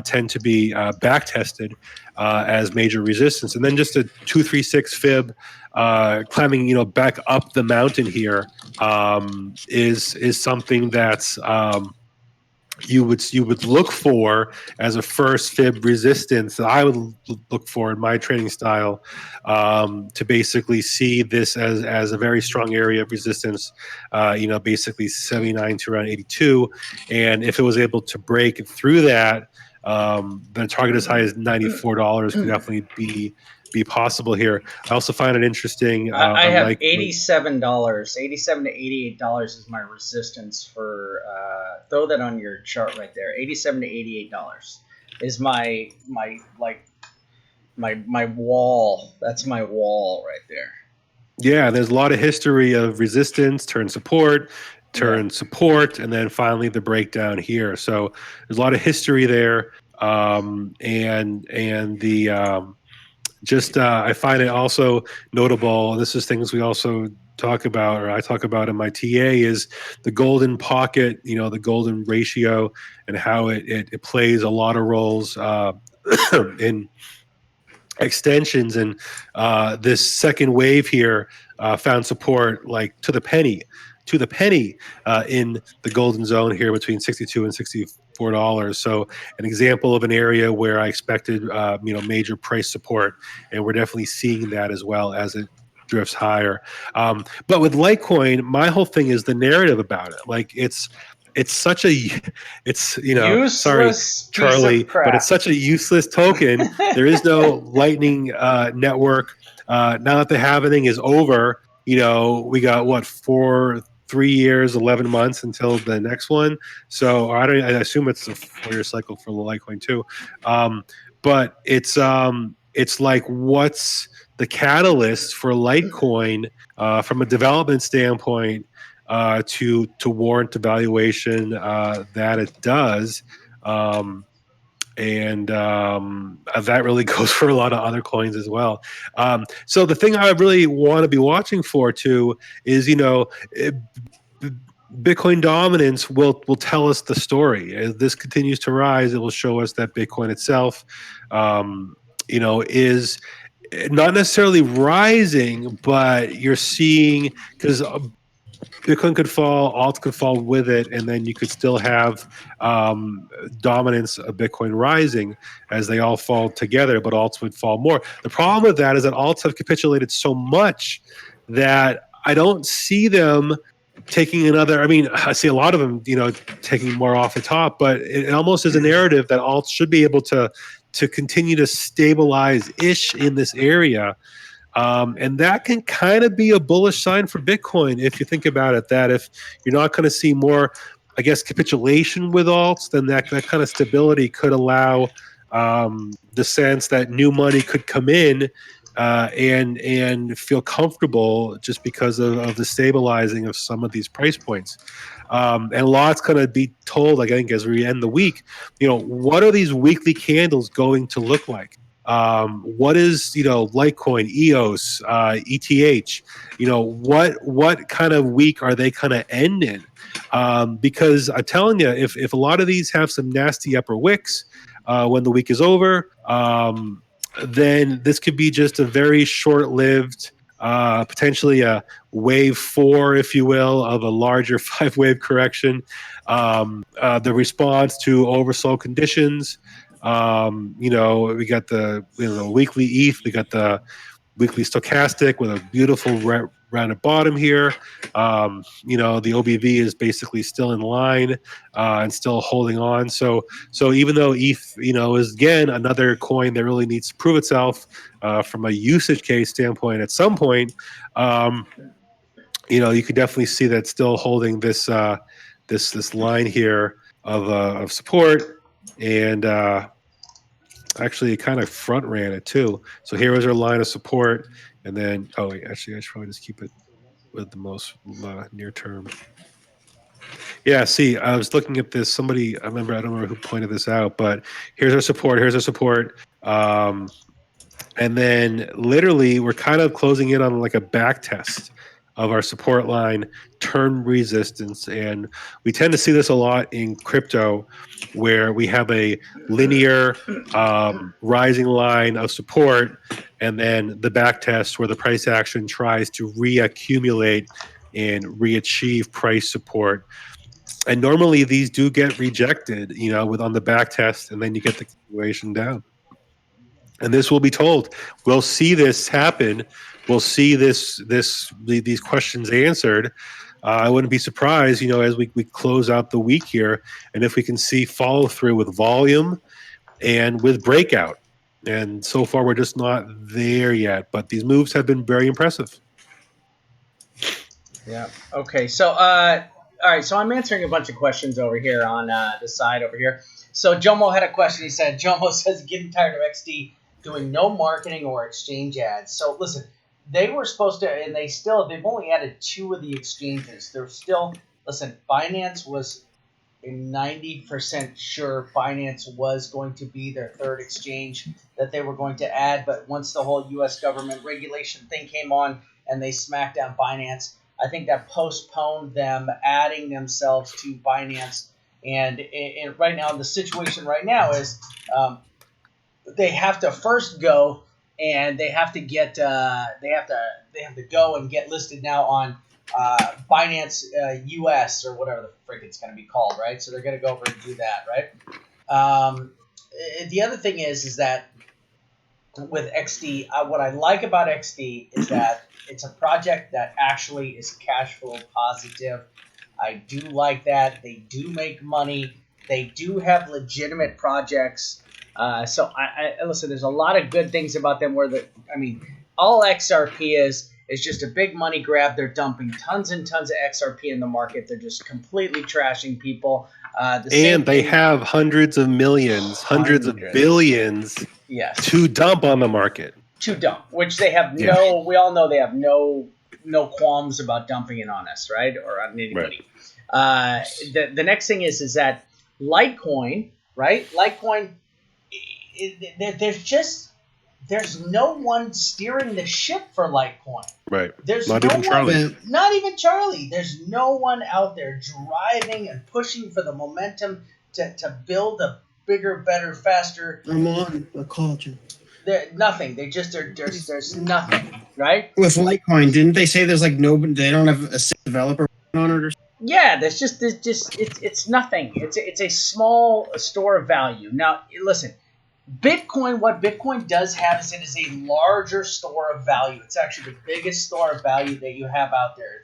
S2: tend to be back tested as major resistance. And then just a 236 fib climbing, back up the mountain here is something that's you would look for as a first fib resistance that I would look for in my trading style, to basically see this as a very strong area of resistance, basically 79 to around 82. And if it was able to break through that, the target as high as $94 could definitely be possible here. I also find it interesting.
S3: I have $87, $87 to $88 is my resistance for. Throw that on your chart right there. $87 to $88 is my wall. That's my wall right there.
S2: Yeah, there's a lot of history of resistance, turn support, support, and then finally the breakdown here. So there's a lot of history there, and the. I find it also notable, and this is things we also talk about, or I talk about in my TA, is the golden pocket, the golden ratio, and how it plays a lot of roles in extensions. And this second wave here found support to the penny in the golden zone here between 62 and $4. So an example of an area where I expected, major price support, and we're definitely seeing that as well as it drifts higher. But with Litecoin, my whole thing is the narrative about it. Like it's such a, it's, sorry,
S3: Useless piece
S2: Charlie,
S3: of
S2: but it's
S3: crap.
S2: such a useless token. There is no Lightning network. Now that the halving is over, we got what, 3 years, 11 months until the next one. So I assume it's a 4-year cycle for the Litecoin too. But it's like, what's the catalyst for Litecoin from a development standpoint to warrant the valuation that it does? And that really goes for a lot of other coins as well. So the thing I really want to be watching for too is, Bitcoin dominance will tell us the story. As this continues to rise, it will show us that Bitcoin itself, is not necessarily rising, but you're seeing, because Bitcoin could fall, alt could fall with it, and then you could still have dominance of Bitcoin rising as they all fall together, but alts would fall more. The problem with that is that alts have capitulated so much that I don't see them taking another. I mean, I see a lot of them, taking more off the top, but it almost is a narrative that alts should be able to continue to stabilize ish in this area. And that can kind of be a bullish sign for Bitcoin if you think about it. That if you're not going to see more, I guess, capitulation with alts, then that kind of stability could allow the sense that new money could come in and feel comfortable just because of the stabilizing of some of these price points. And a lot's going to be told, I think, as we end the week. What are these weekly candles going to look like? What is Litecoin, EOS, ETH? What kind of week are they kind of ending? Because I'm telling you, if a lot of these have some nasty upper wicks when the week is over, then this could be just a very short-lived, potentially a wave 4, if you will, of a larger 5-wave correction. The response to oversold conditions. We got the weekly ETH, we got the weekly stochastic with a beautiful rounded bottom here. The OBV is basically still in line and still holding on. So even though ETH, is again another coin that really needs to prove itself from a usage case standpoint at some point, you could definitely see that still holding this this line here of support. And actually it kind of front ran it too. So here was our line of support, and then actually I should probably just keep it with the most near term. Yeah, see, I was looking at this. I don't remember who pointed this out, but here's our support. And then literally we're kind of closing in on like a back test of our support line, turn resistance. And we tend to see this a lot in crypto, where we have a linear rising line of support, and then the back test where the price action tries to reaccumulate and reachieve price support. And normally these do get rejected, on the back test, and then you get the continuation down. And this will be told. We'll see this happen. We'll see these questions answered. I wouldn't be surprised, as we close out the week here, and if we can see follow through with volume and with breakout. And so far, we're just not there yet. But these moves have been very impressive.
S3: Yeah. Okay. So, all right. So I'm answering a bunch of questions over here on the side over here. So Jomo had a question. He said, Jomo says, getting tired of XD doing no marketing or exchange ads. So listen, they were supposed to, and they've only added 2 of the exchanges. They're still, listen, Binance was 90% sure Binance was going to be their 3rd exchange that they were going to add. But once the whole U.S. government regulation thing came on and they smacked down Binance, I think that postponed them adding themselves to Binance. And right now, the situation right now is they have to first go and they have to get they have to go and get listed now on Binance US or whatever the frick it's going to be called, right? So they're going to go over and do that, right? The other thing is that with XD, what I like about XD is that it's a project that actually is cash flow positive. I do like that. They do make money. They do have legitimate projects. So I listen. There's a lot of good things about them. All XRP is just a big money grab. They're dumping tons and tons of XRP in the market. They're just completely trashing people.
S2: And they have hundreds of millions, hundreds of billions to dump on the market.
S3: To dump, which they have we all know they have no qualms about dumping it on us, right? Or on anybody. Right. The next thing is that Litecoin, right? Litecoin, there's no one steering the ship for Litecoin.
S2: Right.
S3: There's
S2: not even Charlie.
S3: Not even Charlie. There's no one out there driving and pushing for the momentum to build a bigger, better, faster.
S4: I'm on. I called you.
S3: Nothing. There's nothing, right?
S4: With Litecoin, didn't they say there's like they don't have a developer on it or something?
S3: Yeah, it's nothing. It's a small store of value. Now, listen, Bitcoin. What Bitcoin does have is it is a larger store of value. It's actually the biggest store of value that you have out there.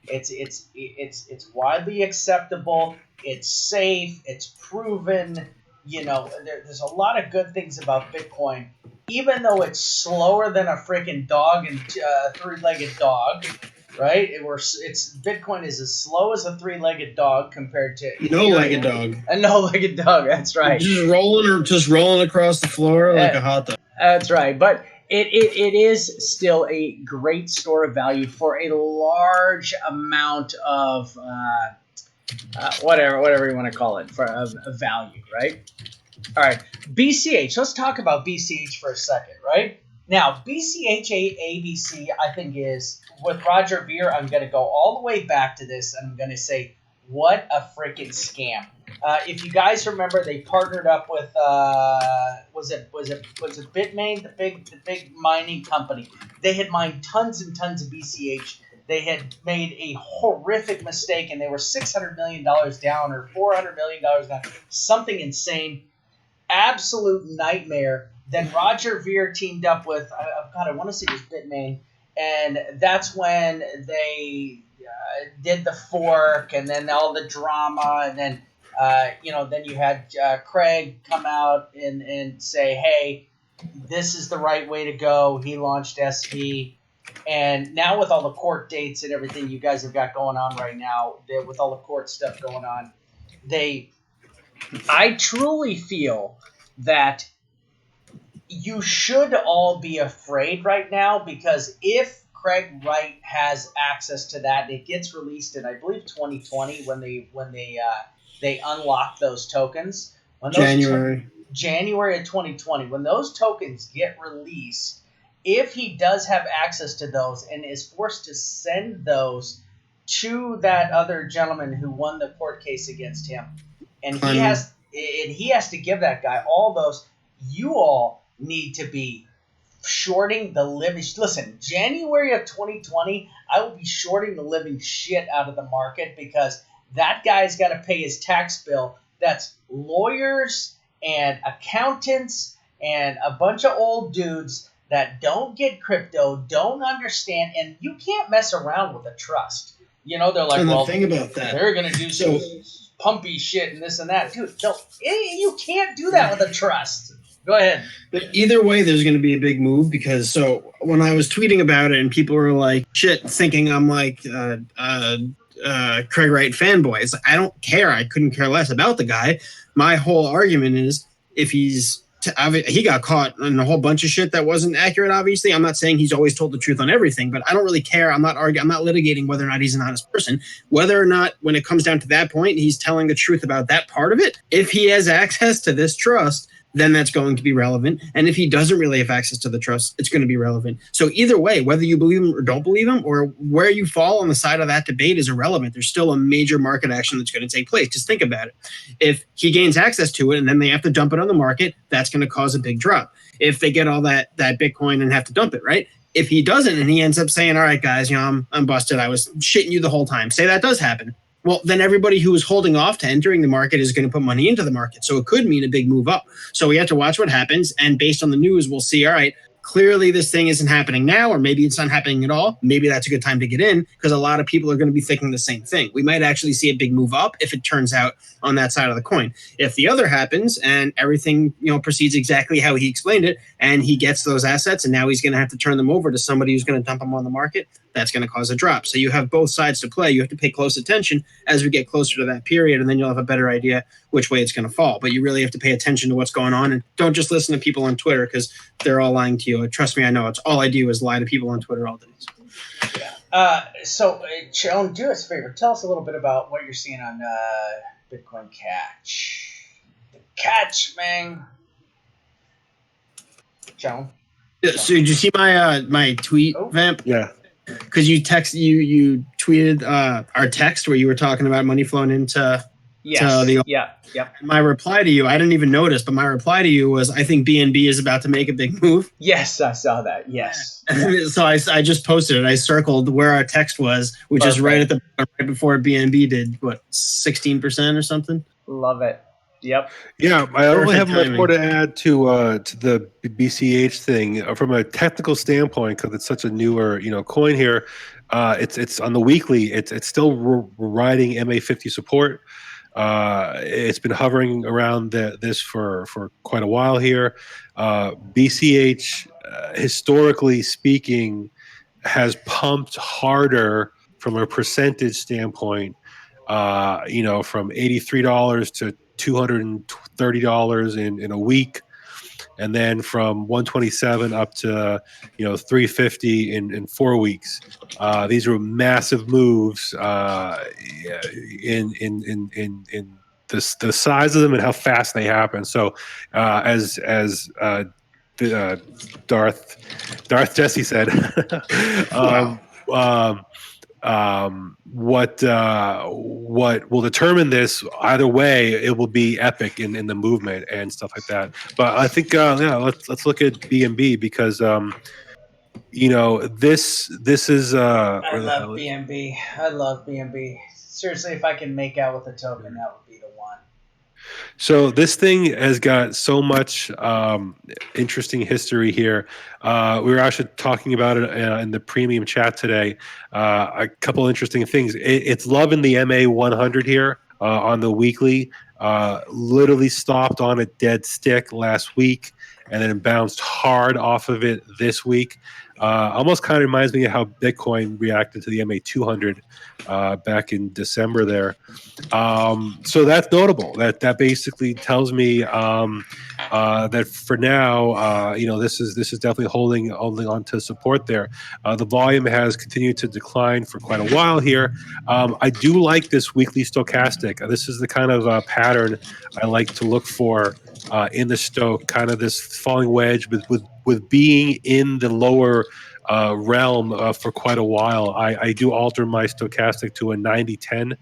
S3: It's widely acceptable. It's safe. It's proven. There's a lot of good things about Bitcoin. Even though it's slower than a freaking dog and three-legged dog, right? Bitcoin is as slow as a three-legged dog compared to
S4: no-legged dog.
S3: A no-legged dog. That's right.
S4: Just rolling across the floor like a hot dog.
S3: That's right. But it is still a great store of value for a large amount of whatever you want to call it for a value, right? All right, BCH. Let's talk about BCH for a second, right? Now, BCH ABC, I think, is, with Roger Ver, I'm going to go all the way back to this, and I'm going to say, what a freaking scam. If you guys remember, they partnered up with, was it Bitmain, the big mining company. They had mined tons and tons of BCH. They had made a horrific mistake, and they were $600 million down or $400 million down, something insane. Absolute nightmare. Then Roger Ver teamed up with, I want to say it was Bitmain, and that's when they did the fork, and then all the drama, and then then you had Craig come out and say, hey, this is the right way to go. He launched SP, and now with all the court dates and everything you guys have got going on right now, with all the court stuff going on, I truly feel that you should all be afraid right now, because if Craig Wright has access to that, and it gets released in, I believe, 2020 when they unlock those tokens. January of 2020, when those tokens get released, if he does have access to those and is forced to send those to that other gentleman who won the court case against him, and he has to give that guy all those, you all need to be shorting the living. Listen, January of 2020, I will be shorting the living shit out of the market, because that guy's got to pay his tax bill. That's lawyers and accountants and a bunch of old dudes that don't get crypto, don't understand, and you can't mess around with a trust. They're like,
S4: well, the thing about that,
S3: they're going to do some pumpy shit and this and that. Dude, no, you can't do that with a trust. Go ahead.
S4: But either way, there's going to be a big move, because when I was tweeting about it and people were like, shit, thinking I'm like Craig Wright fanboys, I don't care. I couldn't care less about the guy. My whole argument is, if he got caught in a whole bunch of shit that wasn't accurate, obviously. I'm not saying he's always told the truth on everything, but I don't really care. I'm not litigating whether or not he's an honest person. Whether or not, when it comes down to that point, he's telling the truth about that part of it. If he has access to this trust, then that's going to be relevant. And if he doesn't really have access to the trust, it's going to be relevant. So either way, whether you believe him or don't believe him, or where you fall on the side of that debate, is irrelevant. There's still a major market action that's going to take place. Just think about it. If he gains access to it and then they have to dump it on the market, that's going to cause a big drop. If they get all that Bitcoin and have to dump it, right? If he doesn't and he ends up saying, all right, guys, I'm busted. I was shitting you the whole time. Say that does happen. Well, then everybody who was holding off to entering the market is going to put money into the market. So it could mean a big move up. So we have to watch what happens. And based on the news, we'll see, all right, clearly this thing isn't happening now, or maybe it's not happening at all. Maybe that's a good time to get in because a lot of people are going to be thinking the same thing. We might actually see a big move up if it turns out on that side of the coin. If the other happens and everything, proceeds exactly how he explained it, and he gets those assets and now he's going to have to turn them over to somebody who's going to dump them on the market, that's going to cause a drop. So you have both sides to play. You have to pay close attention as we get closer to that period, and then you'll have a better idea which way it's going to fall. But you really have to pay attention to what's going on, and don't just listen to people on Twitter because they're all lying to you. Trust me, I know. It's all I do is lie to people on Twitter all day.
S3: So, Joan, do us a favor. Tell us a little bit about what you're seeing on Bitcoin Catch. The Catch, man. Joan.
S4: So did you see my tweet, Vamp?
S2: Yeah.
S4: Because you tweeted our text where you were talking about money flowing into
S3: Yep.
S4: My reply to you, I didn't even notice, but my reply to you was, I think BNB is about to make a big move.
S3: Yes, I saw that. Yes.
S4: So I just posted it. I circled where our text was, which is right before BNB did 16% or something.
S3: Love it. Yep.
S2: Yeah, I don't really have much more to add to the BCH thing from a technical standpoint because it's such a newer coin here. It's on the weekly. It's still riding MA50 support. It's been hovering around this for quite a while here. BCH, historically speaking, has pumped harder from a percentage standpoint. From $83 to $230 in a week, and then from 127 up to $350 in 4 weeks. These were massive moves in the size of them and how fast they happen. So as Darth Jesse said, what will determine this either way, it will be epic in the movement and stuff like that. But I think let's look at BNB because this is
S3: I love BNB. I love BNB. Seriously, if I can make out with a token, that would be the one.
S2: So this thing has got so much interesting history here. We were actually talking about it in the premium chat today. A couple interesting things. It's loving the MA 100 here on the weekly. Literally stopped on a dead stick last week and then bounced hard off of it this week. Almost kind of reminds me of how Bitcoin reacted to the MA 200 back in December there. So that's notable. That basically tells me that for now, this is definitely holding on to support there. The volume has continued to decline for quite a while here. I do like this weekly stochastic. This is the kind of pattern I like to look for in the stoch, kind of this falling wedge with being in the lower realm for quite a while. I do alter my stochastic to a 90-10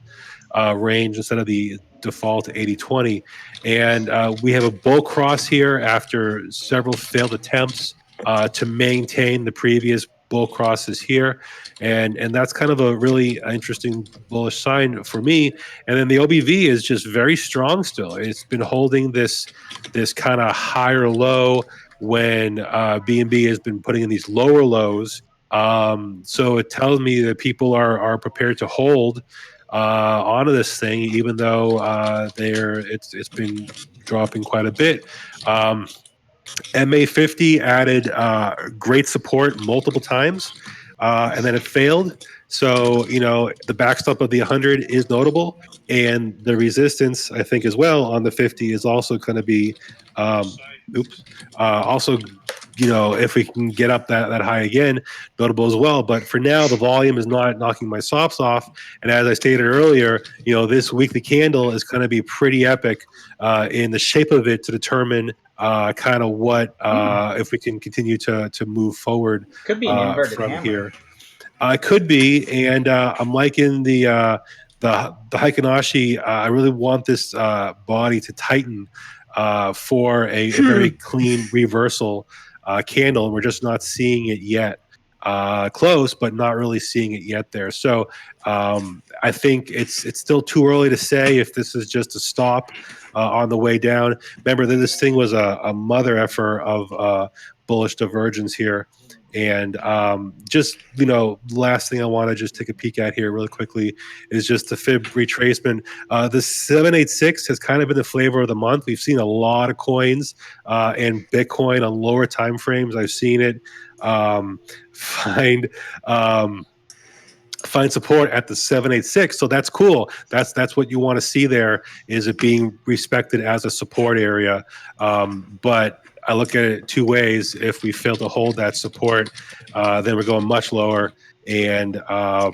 S2: range instead of the default 80-20. And we have a bull cross here after several failed attempts to maintain the previous bull crosses here. And that's kind of a really interesting bullish sign for me. And then the OBV is just very strong still. It's been holding this kind of higher low when BNB has been putting in these lower lows. So it tells me that people are prepared to hold onto this thing, even though it's been dropping quite a bit. MA50 added great support multiple times, and then it failed. So, the backstop of the 100 is notable, and the resistance, I think, as well on the 50 is also going to be, also, if we can get up that high again, notable as well. But for now, the volume is not knocking my stops off. And as I stated earlier, this weekly candle is going to be pretty epic in the shape of it to determine kind of what if we can continue to move forward.
S3: Could be an inverted
S2: from
S3: hammer.
S2: Here. Could be, and I'm liking the Heikinashi. I really want this body to tighten for a very clean reversal candle, and we're just not seeing it yet. close, but not really seeing it yet there. So I think it's still too early to say if this is just a stop on the way down. Remember that this thing was a mother effer of bullish divergence here. And just, last thing I want to just take a peek at here really quickly is just the fib retracement. The 786 has kind of been the flavor of the month. We've seen a lot of coins and Bitcoin on lower time frames. I've seen it find support at the 786. So that's cool. That's what you want to see there, is it being respected as a support area. But I look at it two ways. If we fail to hold that support, then we're going much lower. And I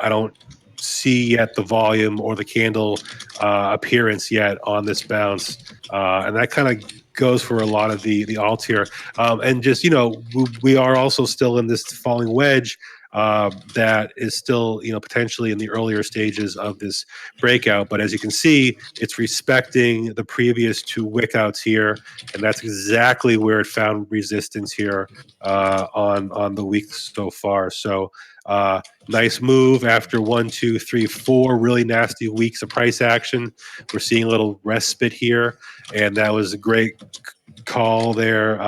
S2: don't see yet the volume or the candle appearance yet on this bounce. And that kind of goes for a lot of the alts here. And just, we are also still in this falling wedge that is still, potentially in the earlier stages of this breakout. But as you can see, it's respecting the previous two wick outs here, and that's exactly where it found resistance here on the week so far. So nice move after 1, 2, 3, 4 really nasty weeks of price action. We're seeing a little respite here, and that was a great call there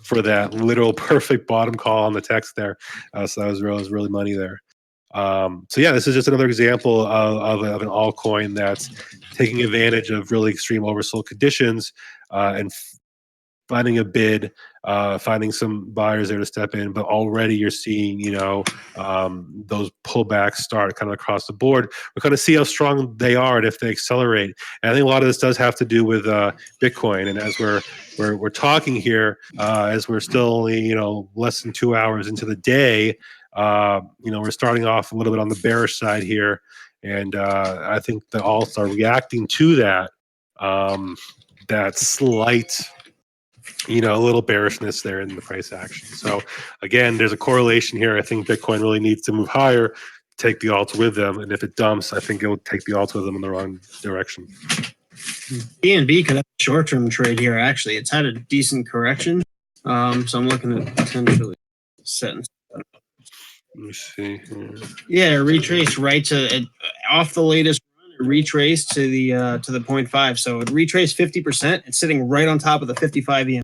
S2: for that literal perfect bottom call on the text there. So that was really money there. So yeah, this is just another example of an altcoin that's taking advantage of really extreme oversold conditions and finding a bid, finding some buyers there to step in. But already you're seeing, those pullbacks start kind of across the board. We're going to see how strong they are and if they accelerate. And I think a lot of this does have to do with Bitcoin. And as we're talking here, as we're still only, less than 2 hours into the day, we're starting off a little bit on the bearish side here. And I think the alts are reacting to that, that slight, a little bearishness there in the price action. So again, there's a correlation here. I think Bitcoin really needs to move higher, take the alts with them. And if it dumps, I think it will take the alts with them in the wrong direction.
S4: BNB could have a short-term trade here. Actually, it's had a decent correction. So I'm looking at potentially setting.
S2: Let me see.
S4: Yeah, retrace right to off the latest run. It retraced to the 0.5. So it retraced 50%. It's sitting right on top of the 55 EM.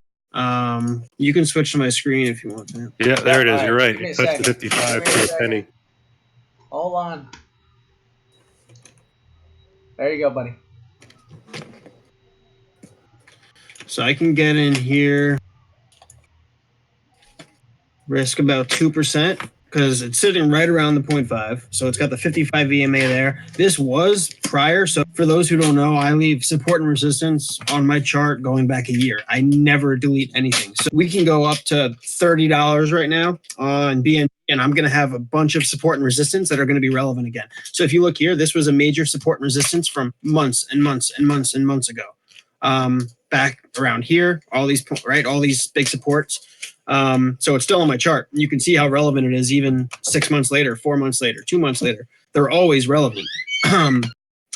S4: You can switch to my screen if you want to.
S2: Yeah, there it is. You're right.
S3: It
S2: touched the 55 for a penny.
S3: Hold on. There you go, buddy.
S4: So I can get in here, risk about 2% because it's sitting right around the 0.5. So it's got the 55 EMA there. This was prior. So for those who don't know, I leave support and resistance on my chart going back a year. I never delete anything. So we can go up to $30 right now on BNB, and I'm going to have a bunch of support and resistance that are going to be relevant again. So if you look here, this was a major support and resistance from months and months and months and months ago. Back around here, all these big supports. So it's still on my chart. You can see how relevant it is even 6 months later, 4 months later, 2 months later. They're always relevant.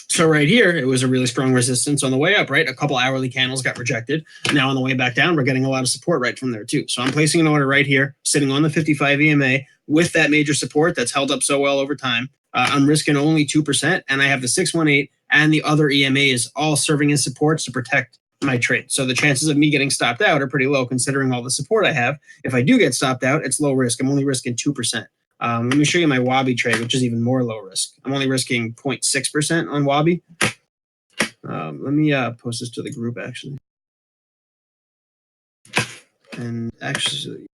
S4: So right here, it was a really strong resistance on the way up, right? A couple hourly candles got rejected. Now on the way back down, we're getting a lot of support right from there too. So I'm placing an order right here, sitting on the 55 EMA with that major support that's held up so well over time. I'm risking only 2%, and I have the 618 and the other EMAs all serving as supports to protect my trade. So the chances of me getting stopped out are pretty low considering all the support I have. If I do get stopped out, it's low risk. I'm only risking 2%. Let me show you my Wabi trade, which is even more low risk. I'm only risking 0.6% on Wabi. Let me post this to the group actually. And actually,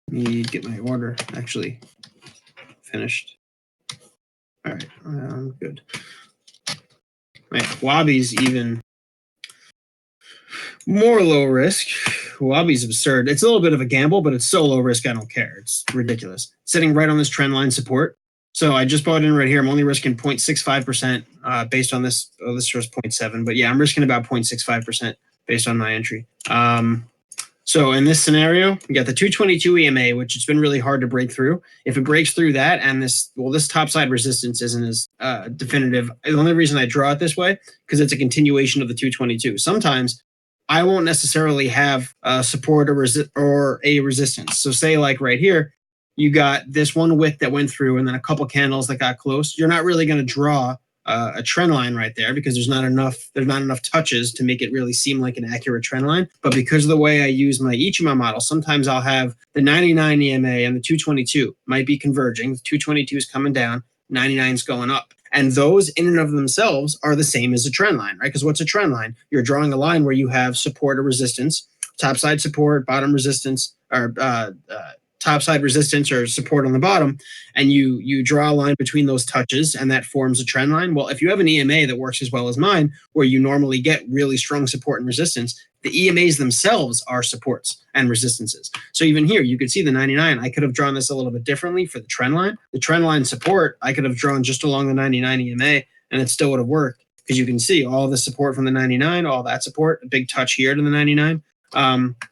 S4: let me get my order actually finished. All right, I'm good. Right, Wabi's even more low risk. Wabi's absurd. It's a little bit of a gamble, but it's so low risk, I don't care. It's ridiculous. Sitting right on this trend line support. So I just bought in right here. I'm only risking 0.65% based on this. Oh, this was 0.7, but yeah, I'm risking about 0.65% based on my entry. So in this scenario, we got the 222 EMA, which it's been really hard to break through. If it breaks through that and this topside resistance isn't as definitive. The only reason I draw it this way, because it's a continuation of the 222. Sometimes I won't necessarily have a support or a resistance. So say like right here, you got this one wick that went through and then a couple candles that got close. You're not really going to draw a trend line right there because there's not enough touches to make it really seem like an accurate trend line. But because of the way I use my Ichima model, sometimes I'll have the 99 EMA and the 222 might be converging. The 222 is coming down, 99 is going up. And those in and of themselves are the same as a trend line, right? Because what's a trend line? You're drawing a line where you have support or resistance, top side support, bottom resistance, or top side resistance or support on the bottom, and you draw a line between those touches, and that forms a trend line. Well, if you have an EMA that works as well as mine, where you normally get really strong support and resistance, the EMAs themselves are supports and resistances. So even here, you could see the 99. I could have drawn this a little bit differently for the trend line. The trend line support, I could have drawn just along the 99 EMA, and it still would have worked because you can see all the support from the 99, all that support, a big touch here to the 99.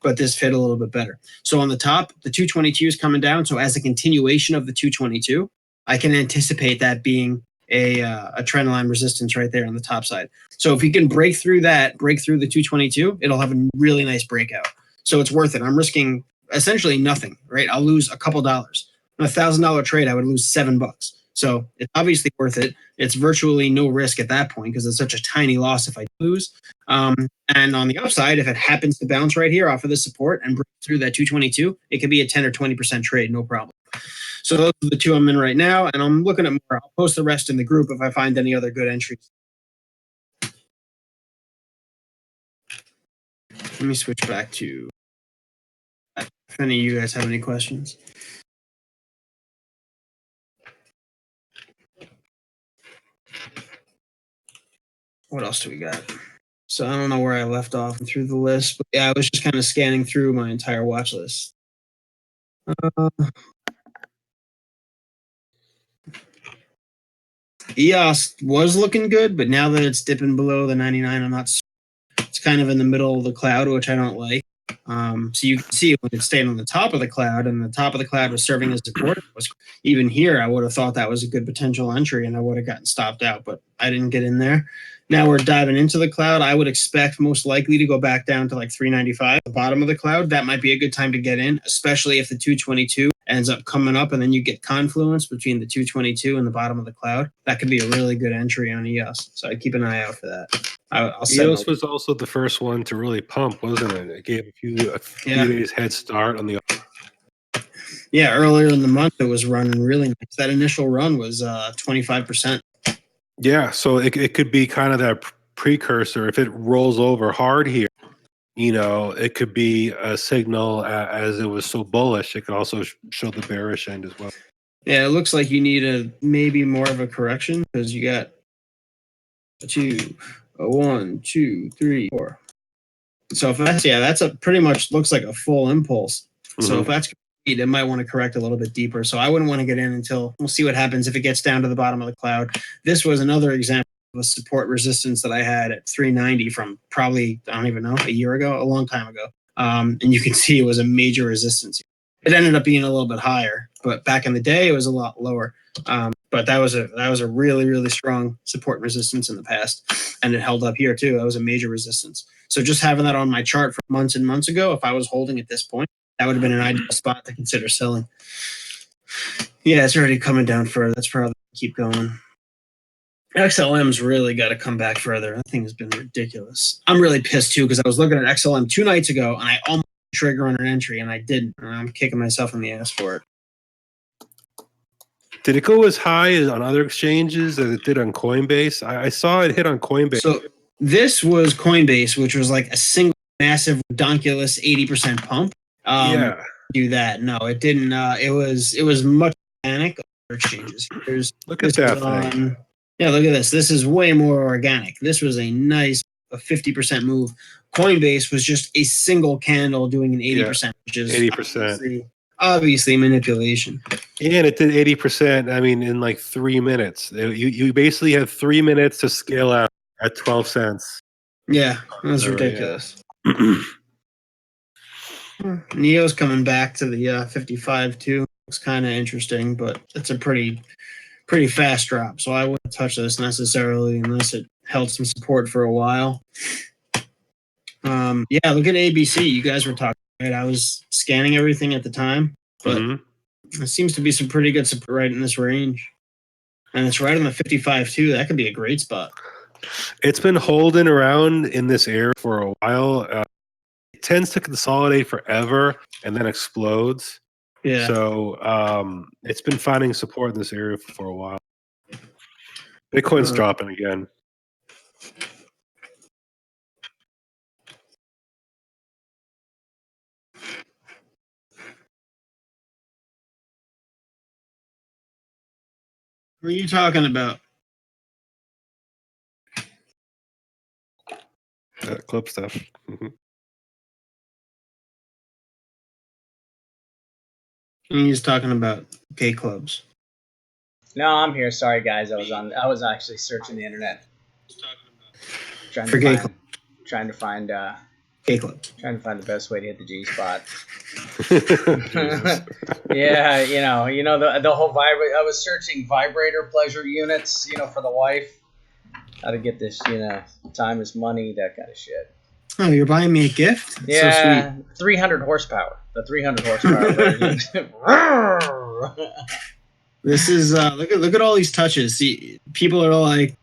S4: But this fit a little bit better. So on the top, the 222 is coming down. So as a continuation of the 222, I can anticipate that being a trend line resistance right there on the top side. So if you can break through the 222, it'll have a really nice breakout. So it's worth it. I'm risking essentially nothing, right? I'll lose a couple dollars. On $1,000 trade, I would lose $7. So it's obviously worth it. It's virtually no risk at that point because it's such a tiny loss if I lose. And on the upside, if it happens to bounce right here off of the support and break through that 222, it could be a 10 or 20% trade, no problem. So those are the two I'm in right now, and I'm looking at more. I'll post the rest in the group if I find any other good entries. Let me switch back to if any of you guys have any questions. What else do we got? So I don't know where I left off through the list, but yeah, I was just kind of scanning through my entire watch list. EOS was looking good, but now that it's dipping below the 99, I'm not. It's kind of in the middle of the cloud, which I don't like. So you can see when it's staying on the top of the cloud, and the top of the cloud was serving as support. Even here, I would have thought that was a good potential entry, and I would have gotten stopped out, but I didn't get in there. Now we're diving into the cloud. I would expect most likely to go back down to like 395, the bottom of the cloud. That might be a good time to get in, especially if the 222 ends up coming up and then you get confluence between the 222 and the bottom of the cloud. That could be a really good entry on EOS. So I'd keep an eye out for that.
S2: EOS was also the first one to really pump, wasn't it? It gave a few days head start on the.
S4: Yeah, earlier in the month it was running really nice. That initial run was 25%.
S2: Yeah, so it could be kind of that precursor. If it rolls over hard here, it could be a signal as it was so bullish. It could also show the bearish end as well.
S4: Yeah, it looks like you need maybe more of a correction because you got a 1, 2, 3, 4. So if that's a pretty much looks like a full impulse. So if that's complete, it might want to correct a little bit deeper. So I wouldn't want to get in until we'll see what happens if it gets down to the bottom of the cloud. This was another example of a support resistance that I had at 390 from probably, I don't even know, a year ago, a long time ago. And you can see it was a major resistance. It ended up being a little bit higher, but back in the day it was a lot lower. But that was a really, really strong support resistance in the past, and it held up here too. That was a major resistance. So just having that on my chart for months and months ago, if I was holding at this point, that would have been an ideal spot to consider selling. Yeah, it's already coming down further. That's probably keep going. XLM's really got to come back further. That thing has been ridiculous. I'm really pissed too because I was looking at XLM 2 nights ago and I almost trigger on an entry and I didn't. And I'm kicking myself in the ass for it.
S2: Did it go as high as on other exchanges as it did on Coinbase? I saw it hit on Coinbase.
S4: So this was Coinbase, which was like a single massive redonkulous 80% pump.
S2: Yeah.
S4: Do that. No, it didn't. It was much organic other exchanges.
S2: Look at that thing.
S4: Yeah, look at this. This is way more organic. This was a nice 50% move. Coinbase was just a single candle doing an 80%, which is
S2: 80%.
S4: Obviously manipulation.
S2: And it did 80%, I mean, in like 3 minutes. You basically had 3 minutes to scale out at 12 cents.
S4: Yeah, that's ridiculous. Yeah. Neo's coming back to the 55 too. Looks kind of interesting, but it's a pretty fast drop. So I wouldn't touch this necessarily unless it held some support for a while. Yeah, look at ABC. You guys were talking, right? I was scanning everything at the time, but there seems to be some pretty good support right in this range. And it's right on the 55 too. That could be a great spot.
S2: It's been holding around in this area for a while. It tends to consolidate forever and then explodes.
S4: Yeah.
S2: So it's been finding support in this area for a while. Bitcoin's dropping again.
S4: What are you talking about?
S2: Club stuff.
S4: He's talking about K clubs.
S1: No, I'm here. Sorry, guys. I was actually searching the internet, trying to find
S4: K clubs.
S1: trying to find the best way to hit the G spot.
S2: Jesus.
S1: Yeah, the whole vibrate. I was searching vibrator pleasure units, for the wife. How to get this, time is money, that kind of shit.
S4: Oh, you're buying me a gift? That's
S1: Yeah,
S4: so sweet.
S1: 300 horsepower. The 300 horsepower version.
S4: This is look at all these touches. See, people are like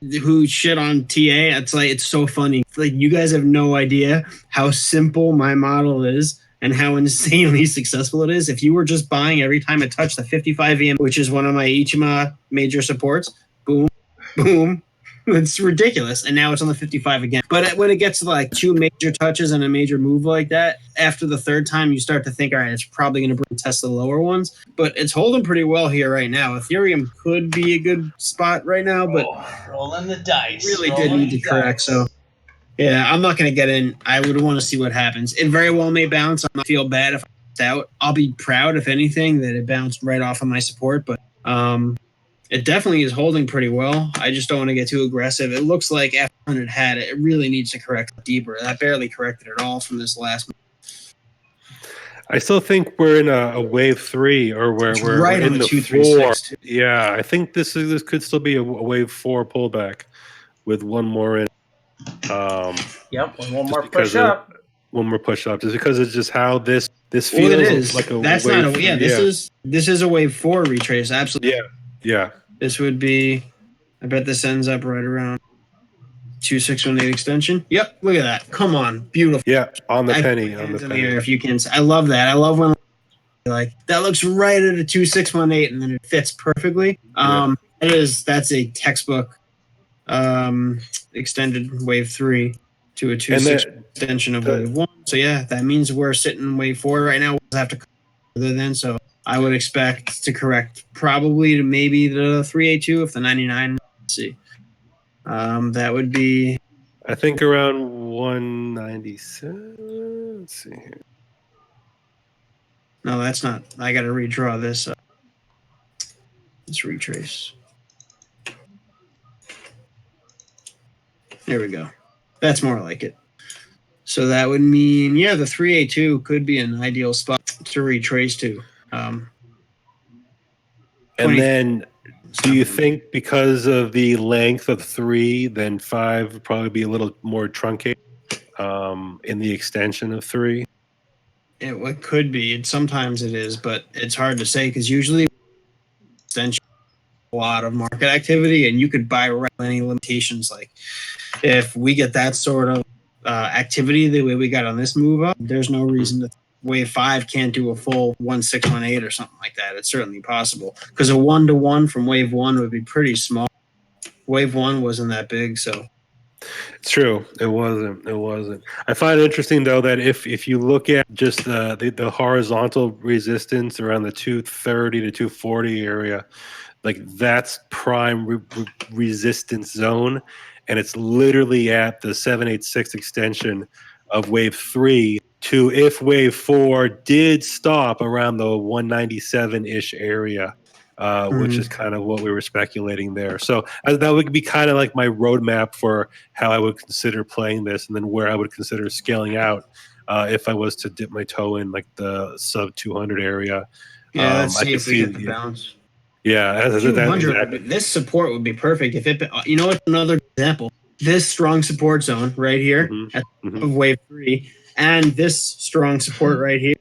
S4: who shit on TA. It's like it's so funny. It's like you guys have no idea how simple my model is and how insanely successful it is. If you were just buying every time it touched the 55 EM, which is one of my Ichima major supports, boom, boom. It's ridiculous. And now it's on the 55 again. But when it gets to like two major touches and a major move like that, after the third time, you start to think, all right, it's probably going to test the lower ones. But it's holding pretty well here right now. Ethereum could be a good spot right now, but
S3: rolling the dice.
S4: Really did need to correct. So, yeah, I'm not going to get in. I would want to see what happens. It very well may bounce. I don't feel bad if it's out. I'll be proud, if anything, that it bounced right off of my support. But it definitely is holding pretty well. I just don't want to get too aggressive. It looks like after 100 had it, it really needs to correct deeper. That barely corrected at all from this last move.
S2: I still think we're in a wave 3, or we're
S4: right
S2: in
S4: on
S2: the
S4: 236.
S2: 4. Yeah, I think this could still be a wave 4 pullback with one more in.
S1: Yep, one more
S2: because
S1: push up.
S2: One more push up, just because it's just how this feels.
S4: Well, it is.
S2: Like a
S4: That's
S2: wave.
S4: not a yeah. This is a wave 4 retrace. Absolutely.
S2: Yeah.
S4: This would be. I bet this ends up right around 2618 extension. Yep, look at that. Come on, beautiful.
S2: Yeah, on the penny.
S4: On the penny. If you can, I love that. I love when like that looks right at a 2618, and then it fits perfectly. That's a textbook extended wave 3 to a 26 extension of wave 1. So yeah, that means we're sitting in wave 4 right now. We'll have to further then. So I would expect to correct probably to maybe the 382 if the 99. Let's see. That would be,
S2: I think, around 197. Let's see here.
S4: No, that's not. I got to redraw this. Let's retrace. There we go. That's more like it. So that would mean, yeah, the 382 could be an ideal spot to retrace to.
S2: And then, do you think because of the length of 3, then 5 would probably be a little more truncated in the extension of 3?
S4: It could be. And sometimes it is, but it's hard to say because usually extension a lot of market activity, and you could buy around any limitations. Like if we get that sort of activity the way we got on this move up, there's no reason that wave 5 can't do a full 1618 or something like that. It's certainly possible because a 1-to-1 from wave 1 would be pretty small. Wave 1 wasn't that big, so.
S2: It's true. It wasn't. I find it interesting though that if you look at just the horizontal resistance around the 230 to 240 area, like that's prime resistance zone, and it's literally at the 786 extension of wave 3 to if wave 4 did stop around the 197-ish area. Which is kind of what we were speculating there. So that would be kind of like my roadmap for how I would consider playing this, and then where I would consider scaling out if I was to dip my toe in like the sub 200 area.
S4: Yeah, let's see if we get the balance.
S2: Yeah,
S4: 200. This support would be perfect if it. You know, what's another example? this strong support zone right here at the top of wave 3 and this strong support right here.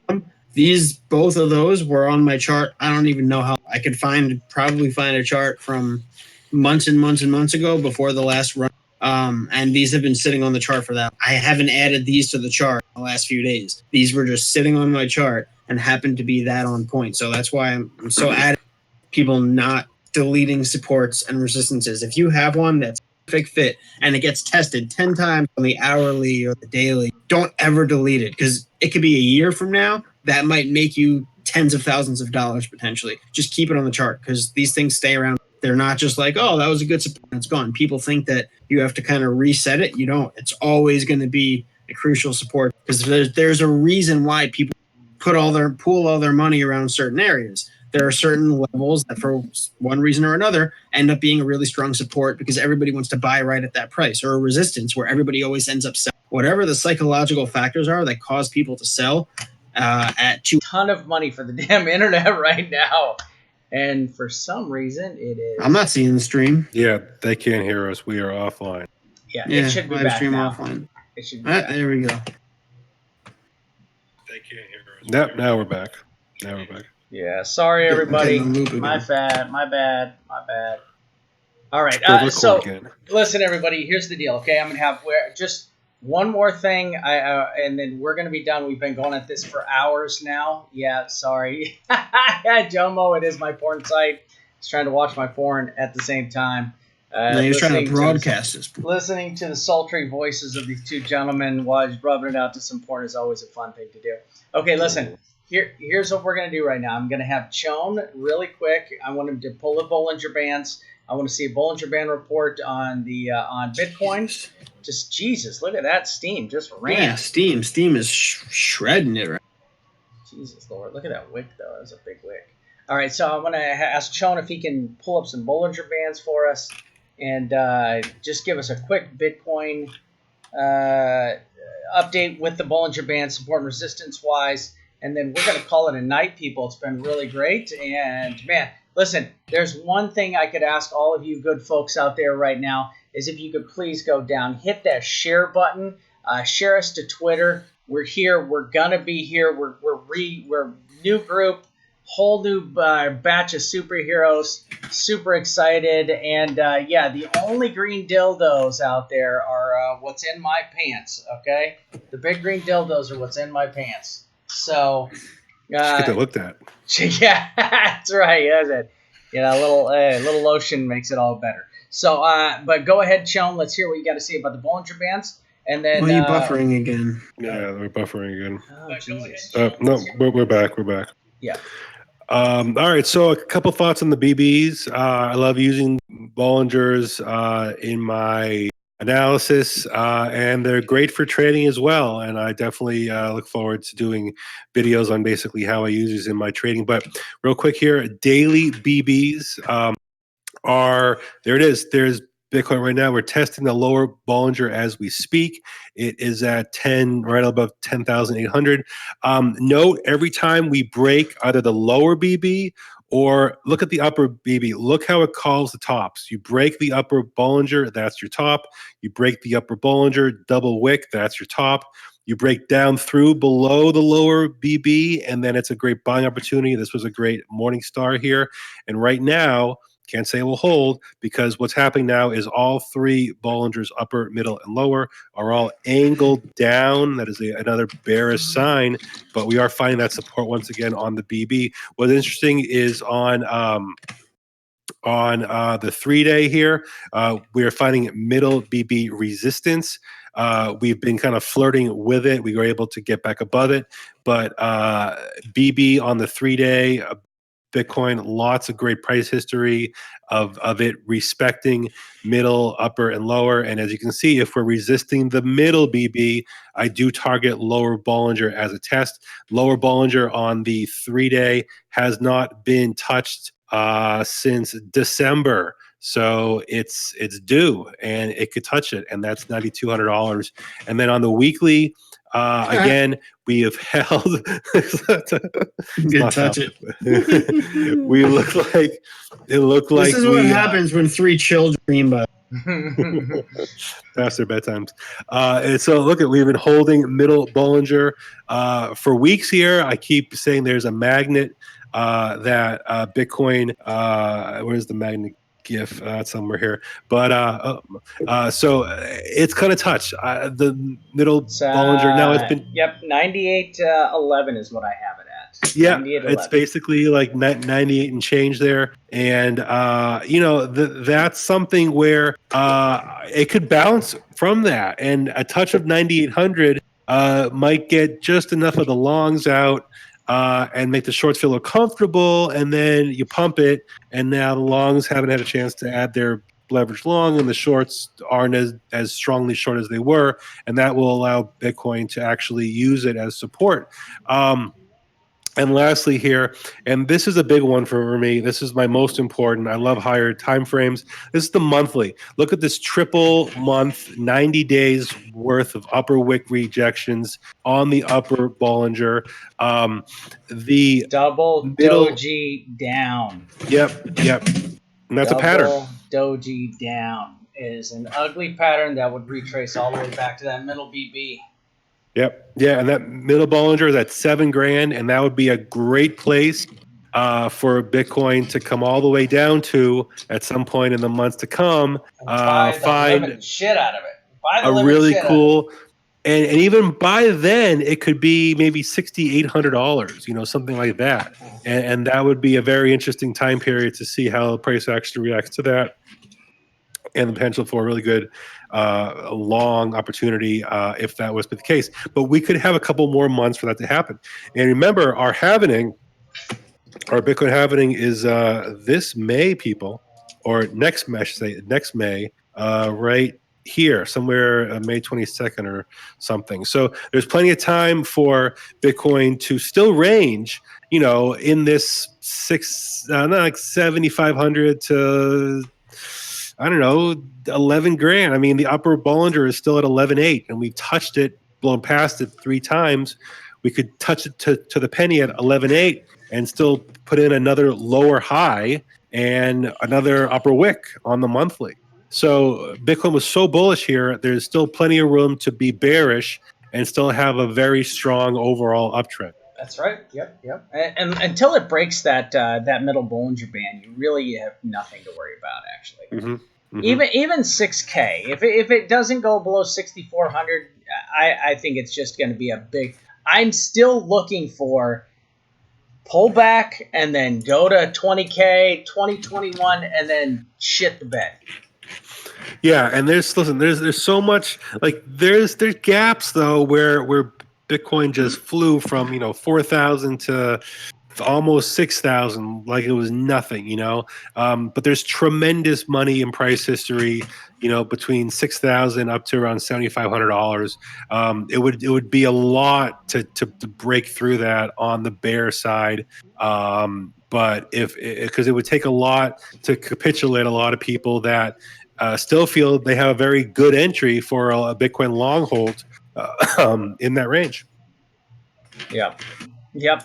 S4: Both of those were on my chart. I don't even know how I could probably find a chart from months and months and months ago before the last run. And these have been sitting on the chart for that. I haven't added these to the chart in the last few days. These were just sitting on my chart and happened to be that on point. So that's why I'm so adamant people not deleting supports and resistances. If you have one that's perfect fit and it gets tested 10 times on the hourly or the daily, don't ever delete it, because it could be a year from now that might make you tens of thousands of dollars potentially. Just keep it on the chart, because these things stay around. They're not just like, oh, that was a good support and it's gone. People think that you have to kind of reset it. You don't. It's always going to be a crucial support, because there's a reason why people pool all their money around certain areas. There are certain levels that, for one reason or another, end up being a really strong support because everybody wants to buy right at that price, or a resistance where everybody always ends up selling. Whatever the psychological factors are that cause people to sell at too
S3: ton of money for the damn internet right now. And for some reason, it is.
S4: I'm not seeing the stream.
S2: Yeah, they can't hear us. We are offline.
S3: Yeah, it should be back
S4: stream
S3: now.
S4: offline.
S3: It should be back.
S4: There we go.
S2: They can't hear us. Nope, now we're back. Now we're back.
S3: Yeah, sorry everybody. My bad. All right. So listen, everybody. Here's the deal. Okay, I'm gonna have just one more thing, and then we're gonna be done. We've been going at this for hours now. Yeah, sorry. Jomo, it is my porn site. He's trying to watch my porn at the same time.
S4: He's trying to broadcast this.
S3: Listening to the sultry voices of these two gentlemen while he's rubbing it out to some porn is always a fun thing to do. Okay, listen. Here's what we're going to do right now. I'm going to have Chone really quick. I want him to pull the Bollinger Bands. I want to see a Bollinger Band report on the on Bitcoin. Just Jesus, look at that steam just ran.
S4: Yeah, steam is shredding it. Right?
S3: Jesus Lord, look at that wick though. That was a big wick. All right, so I'm going to ask Chone if he can pull up some Bollinger Bands for us and just give us a quick Bitcoin update with the Bollinger Band support and resistance wise. And then we're going to call it a night, people. It's been really great. And, man, listen, there's one thing I could ask all of you good folks out there right now is if you could please go down, hit that share button, share us to Twitter. We're here. We're going to be here. We're new group, whole new batch of superheroes. Super excited. And, the only green dildos out there are what's in my pants, okay? The big green dildos are what's in my pants. So,
S2: just get that looked at.
S3: Yeah, that's right. That's it. A little lotion makes it all better. So, but go ahead, Chone. Let's hear what you got to say about the Bollinger Bands, and then.
S4: Why are you buffering again?
S2: Yeah, we're buffering again.
S3: Oh, Jesus.
S2: No, we're back. We're back.
S3: Yeah.
S2: All right. So a couple thoughts on the BBs. I love using Bollingers in my analysis, and they're great for trading as well. And I definitely look forward to doing videos on basically how I use these in my trading. But real quick here, daily BBs there it is. There's Bitcoin right now. We're testing the lower Bollinger as we speak. It is at 10, right above 10,800. Note every time we break either the lower BB or look at the upper BB. Look how it calls the tops. You break the upper Bollinger, that's your top. You break the upper Bollinger, double wick, that's your top. You break down through below the lower BB, and then it's a great buying opportunity. This was a great morning star here. And right now, can't say it will hold, because what's happening now is all three Bollingers, upper, middle, and lower, are all angled down. That is another bearish sign, but we are finding that support once again on the BB. What's interesting is on the 3-day here, we are finding middle BB resistance. We've been kind of flirting with it. We were able to get back above it, but BB on the 3-day, Bitcoin, lots of great price history of it respecting middle, upper, and lower. And as you can see, if we're resisting the middle BB, I do target lower Bollinger as a test. Lower Bollinger on the 3-day has not been touched since December. So it's due, and it could touch it, and that's $9,200. And then on the weekly, again, we have held.
S4: Good touch it.
S2: It looked like
S4: this is what happens when 3 children dream by.
S2: Past their bedtimes. And so look at, we've been holding middle Bollinger for weeks here. I keep saying there's a magnet that Bitcoin, where's the magnet GIF? Somewhere here. But so it's kind of touch the middle Bollinger. Now it's been,
S3: yep, 98.11 is what I have it at.
S2: yeah,
S3: 98.11.
S2: it's basically like 98 and change there. And, that's something where it could bounce from that. And a touch of 9,800 might get just enough of the longs out and make the shorts feel comfortable. And then you pump it. And now the longs haven't had a chance to add their leverage long, and the shorts aren't as strongly short as they were. And that will allow Bitcoin to actually use it as support. And lastly here, and this is a big one for me, this is my most important. I love higher time frames. This is the monthly. Look at this triple month, 90 days worth of upper wick rejections on the upper Bollinger. The
S3: double
S2: middle
S3: doji down.
S2: Yep. And that's
S3: double
S2: a pattern.
S3: Doji down is an ugly pattern that would retrace all the way back to that middle BB.
S2: Yep. Yeah, and that middle Bollinger is at $7,000, and that would be a great place for Bitcoin to come all the way down to at some point in the months to come.
S3: Find shit out of it. Buy the
S2: a really cool, and even by then it could be maybe $6,800, something like that, and that would be a very interesting time period to see how the price actually reacts to that. And the potential for a really good long opportunity if that was the case. But we could have a couple more months for that to happen. And remember, our Bitcoin halvening is this May, people, or next May, I should say, next May, right here, somewhere May 22nd or something. So there's plenty of time for Bitcoin to still range, in this like 7,500 to, I don't know, 11 grand. I mean, the upper Bollinger is still at 11.8, and we've touched it, blown past it 3 times. We could touch it to the penny at 11.8 and still put in another lower high and another upper wick on the monthly. So Bitcoin was so bullish here. There's still plenty of room to be bearish and still have a very strong overall uptrend.
S3: That's right. Yep. And until it breaks that middle Bollinger Band, you really have nothing to worry about, actually.
S2: Mm-hmm.
S3: Even 6K, if it doesn't go below 6,400, I think it's just going to be a big. I'm still looking for pullback and then go to 20K, 2021, and then shit the bed.
S2: Yeah, and there's so much, like there's gaps though where Bitcoin just flew from 4,000 to almost 6,000 like it was nothing, but there's tremendous money in price history, between 6,000 up to around $7,500. It would be a lot to break through that on the bear side, but because it would take a lot to capitulate a lot of people that still feel they have a very good entry for a Bitcoin long hold in that range.
S3: Yep.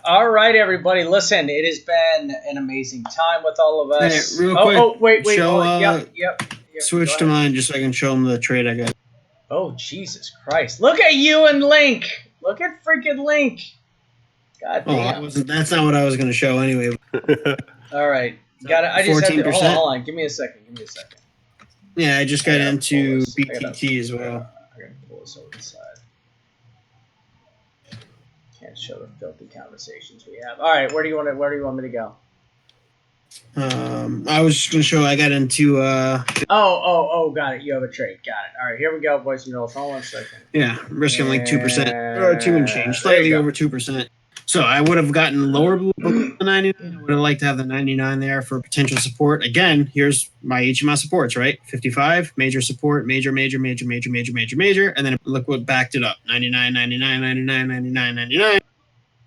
S3: All right, everybody. Listen, it has been an amazing time with all of us.
S4: Hey, real quick.
S3: Wait.
S4: Show,
S3: Yep.
S4: Switch to mine just so I can show them the trade I got.
S3: Oh, Jesus Christ. Look at you and Link. Look at freaking Link. God damn.
S4: That's not what I was going to show anyway.
S3: All right. Got it. I just 14%. Had to, hold on. Give me a second.
S4: Yeah, I just got into BTT as well.
S3: I got to pull this over the side. Can't show the filthy conversations we have. All right, where do you want me to go?
S4: I was just going to show I got into...
S3: got it. You have a trade. Got it. All right, here we go, boys. Hold on 1 second.
S4: Yeah, risking like 2%. Or 2 and change. Slightly over 2%. So I would have gotten lower below the 99. I would have liked to have the 99 there for potential support. Again, here's each of my supports, right? 55, major support, major. And then look what backed it up. 99, 99, 99, 99, 99.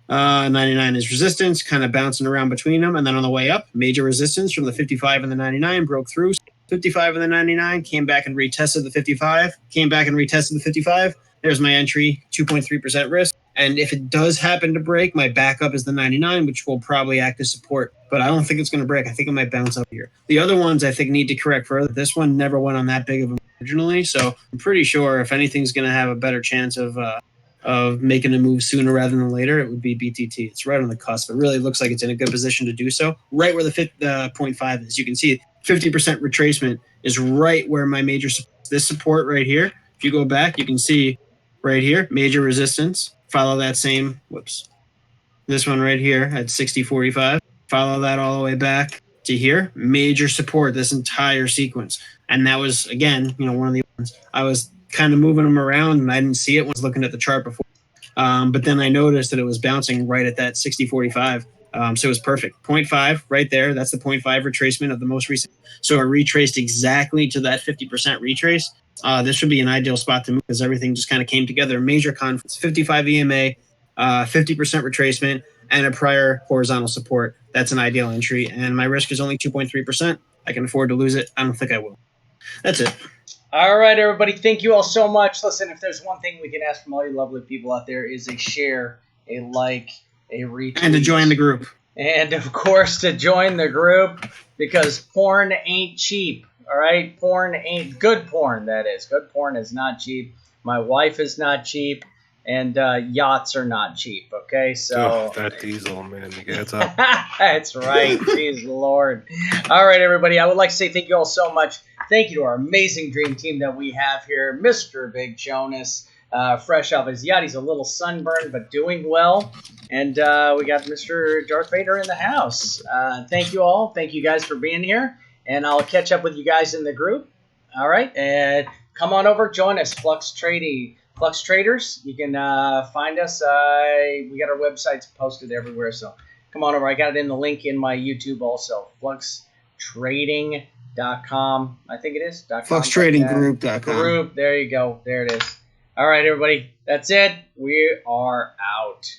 S4: 99 is resistance, kind of bouncing around between them. And then on the way up, major resistance from the 55 and the 99, broke through 55 and the 99, came back and retested the 55, came back and retested the 55. There's my entry, 2.3% risk. And if it does happen to break, my backup is the 99, which will probably act as support. But I don't think it's going to break. I think it might bounce up here. The other ones I think need to correct further. This one never went on that big of a originally, so I'm pretty sure if anything's going to have a better chance of making a move sooner rather than later, it would be BTT. It's right on the cusp. It really looks like it's in a good position to do so. Right where the 0.5 is. You can see 50% retracement is right where my major support. This support right here, if you go back, you can see right here, major resistance. Follow that same, this one right here at 60.45. Follow that all the way back to here, major support this entire sequence. And that was, again, one of the ones I was kind of moving them around and I didn't see it when I was looking at the chart before. But then I noticed that it was bouncing right at that 60.45. So it was perfect. 0.5 right there. That's the 0.5 retracement of the most recent. So it retraced exactly to that 50% retrace. This would be an ideal spot to move because everything just kind of came together. Major confidence, 55 EMA, 50% retracement, and a prior horizontal support. That's an ideal entry. And my risk is only 2.3%. I can afford to lose it. I don't think I will. That's it.
S3: All right, everybody. Thank you all so much. Listen, if there's one thing we can ask from all you lovely people out there is a share, a like, a retweet.
S4: And to join the group.
S3: And, of course, to join the group because porn ain't cheap, all right? Porn ain't good porn, that is. Good porn is not cheap. My wife is not cheap. And yachts are not cheap, okay? So
S2: that diesel, man, you gets up.
S3: That's right. Jeez Lord. All right, everybody. I would like to say thank you all so much. Thank you to our amazing dream team that we have here. Mr. Big Jonas, fresh off his yacht. He's a little sunburned, but doing well. And we got Mr. Darth Vader in the house. Thank you all. Thank you guys for being here. And I'll catch up with you guys in the group. All right. And come on over. Join us. Flux Traders. You can find us. We got our websites posted everywhere. So come on over. I got it in the link in my YouTube also. FluxTrading.com. I think it is.
S4: FluxTradingGroup.com.
S3: Group. There you go. There it is. All right, everybody. That's it. We are out.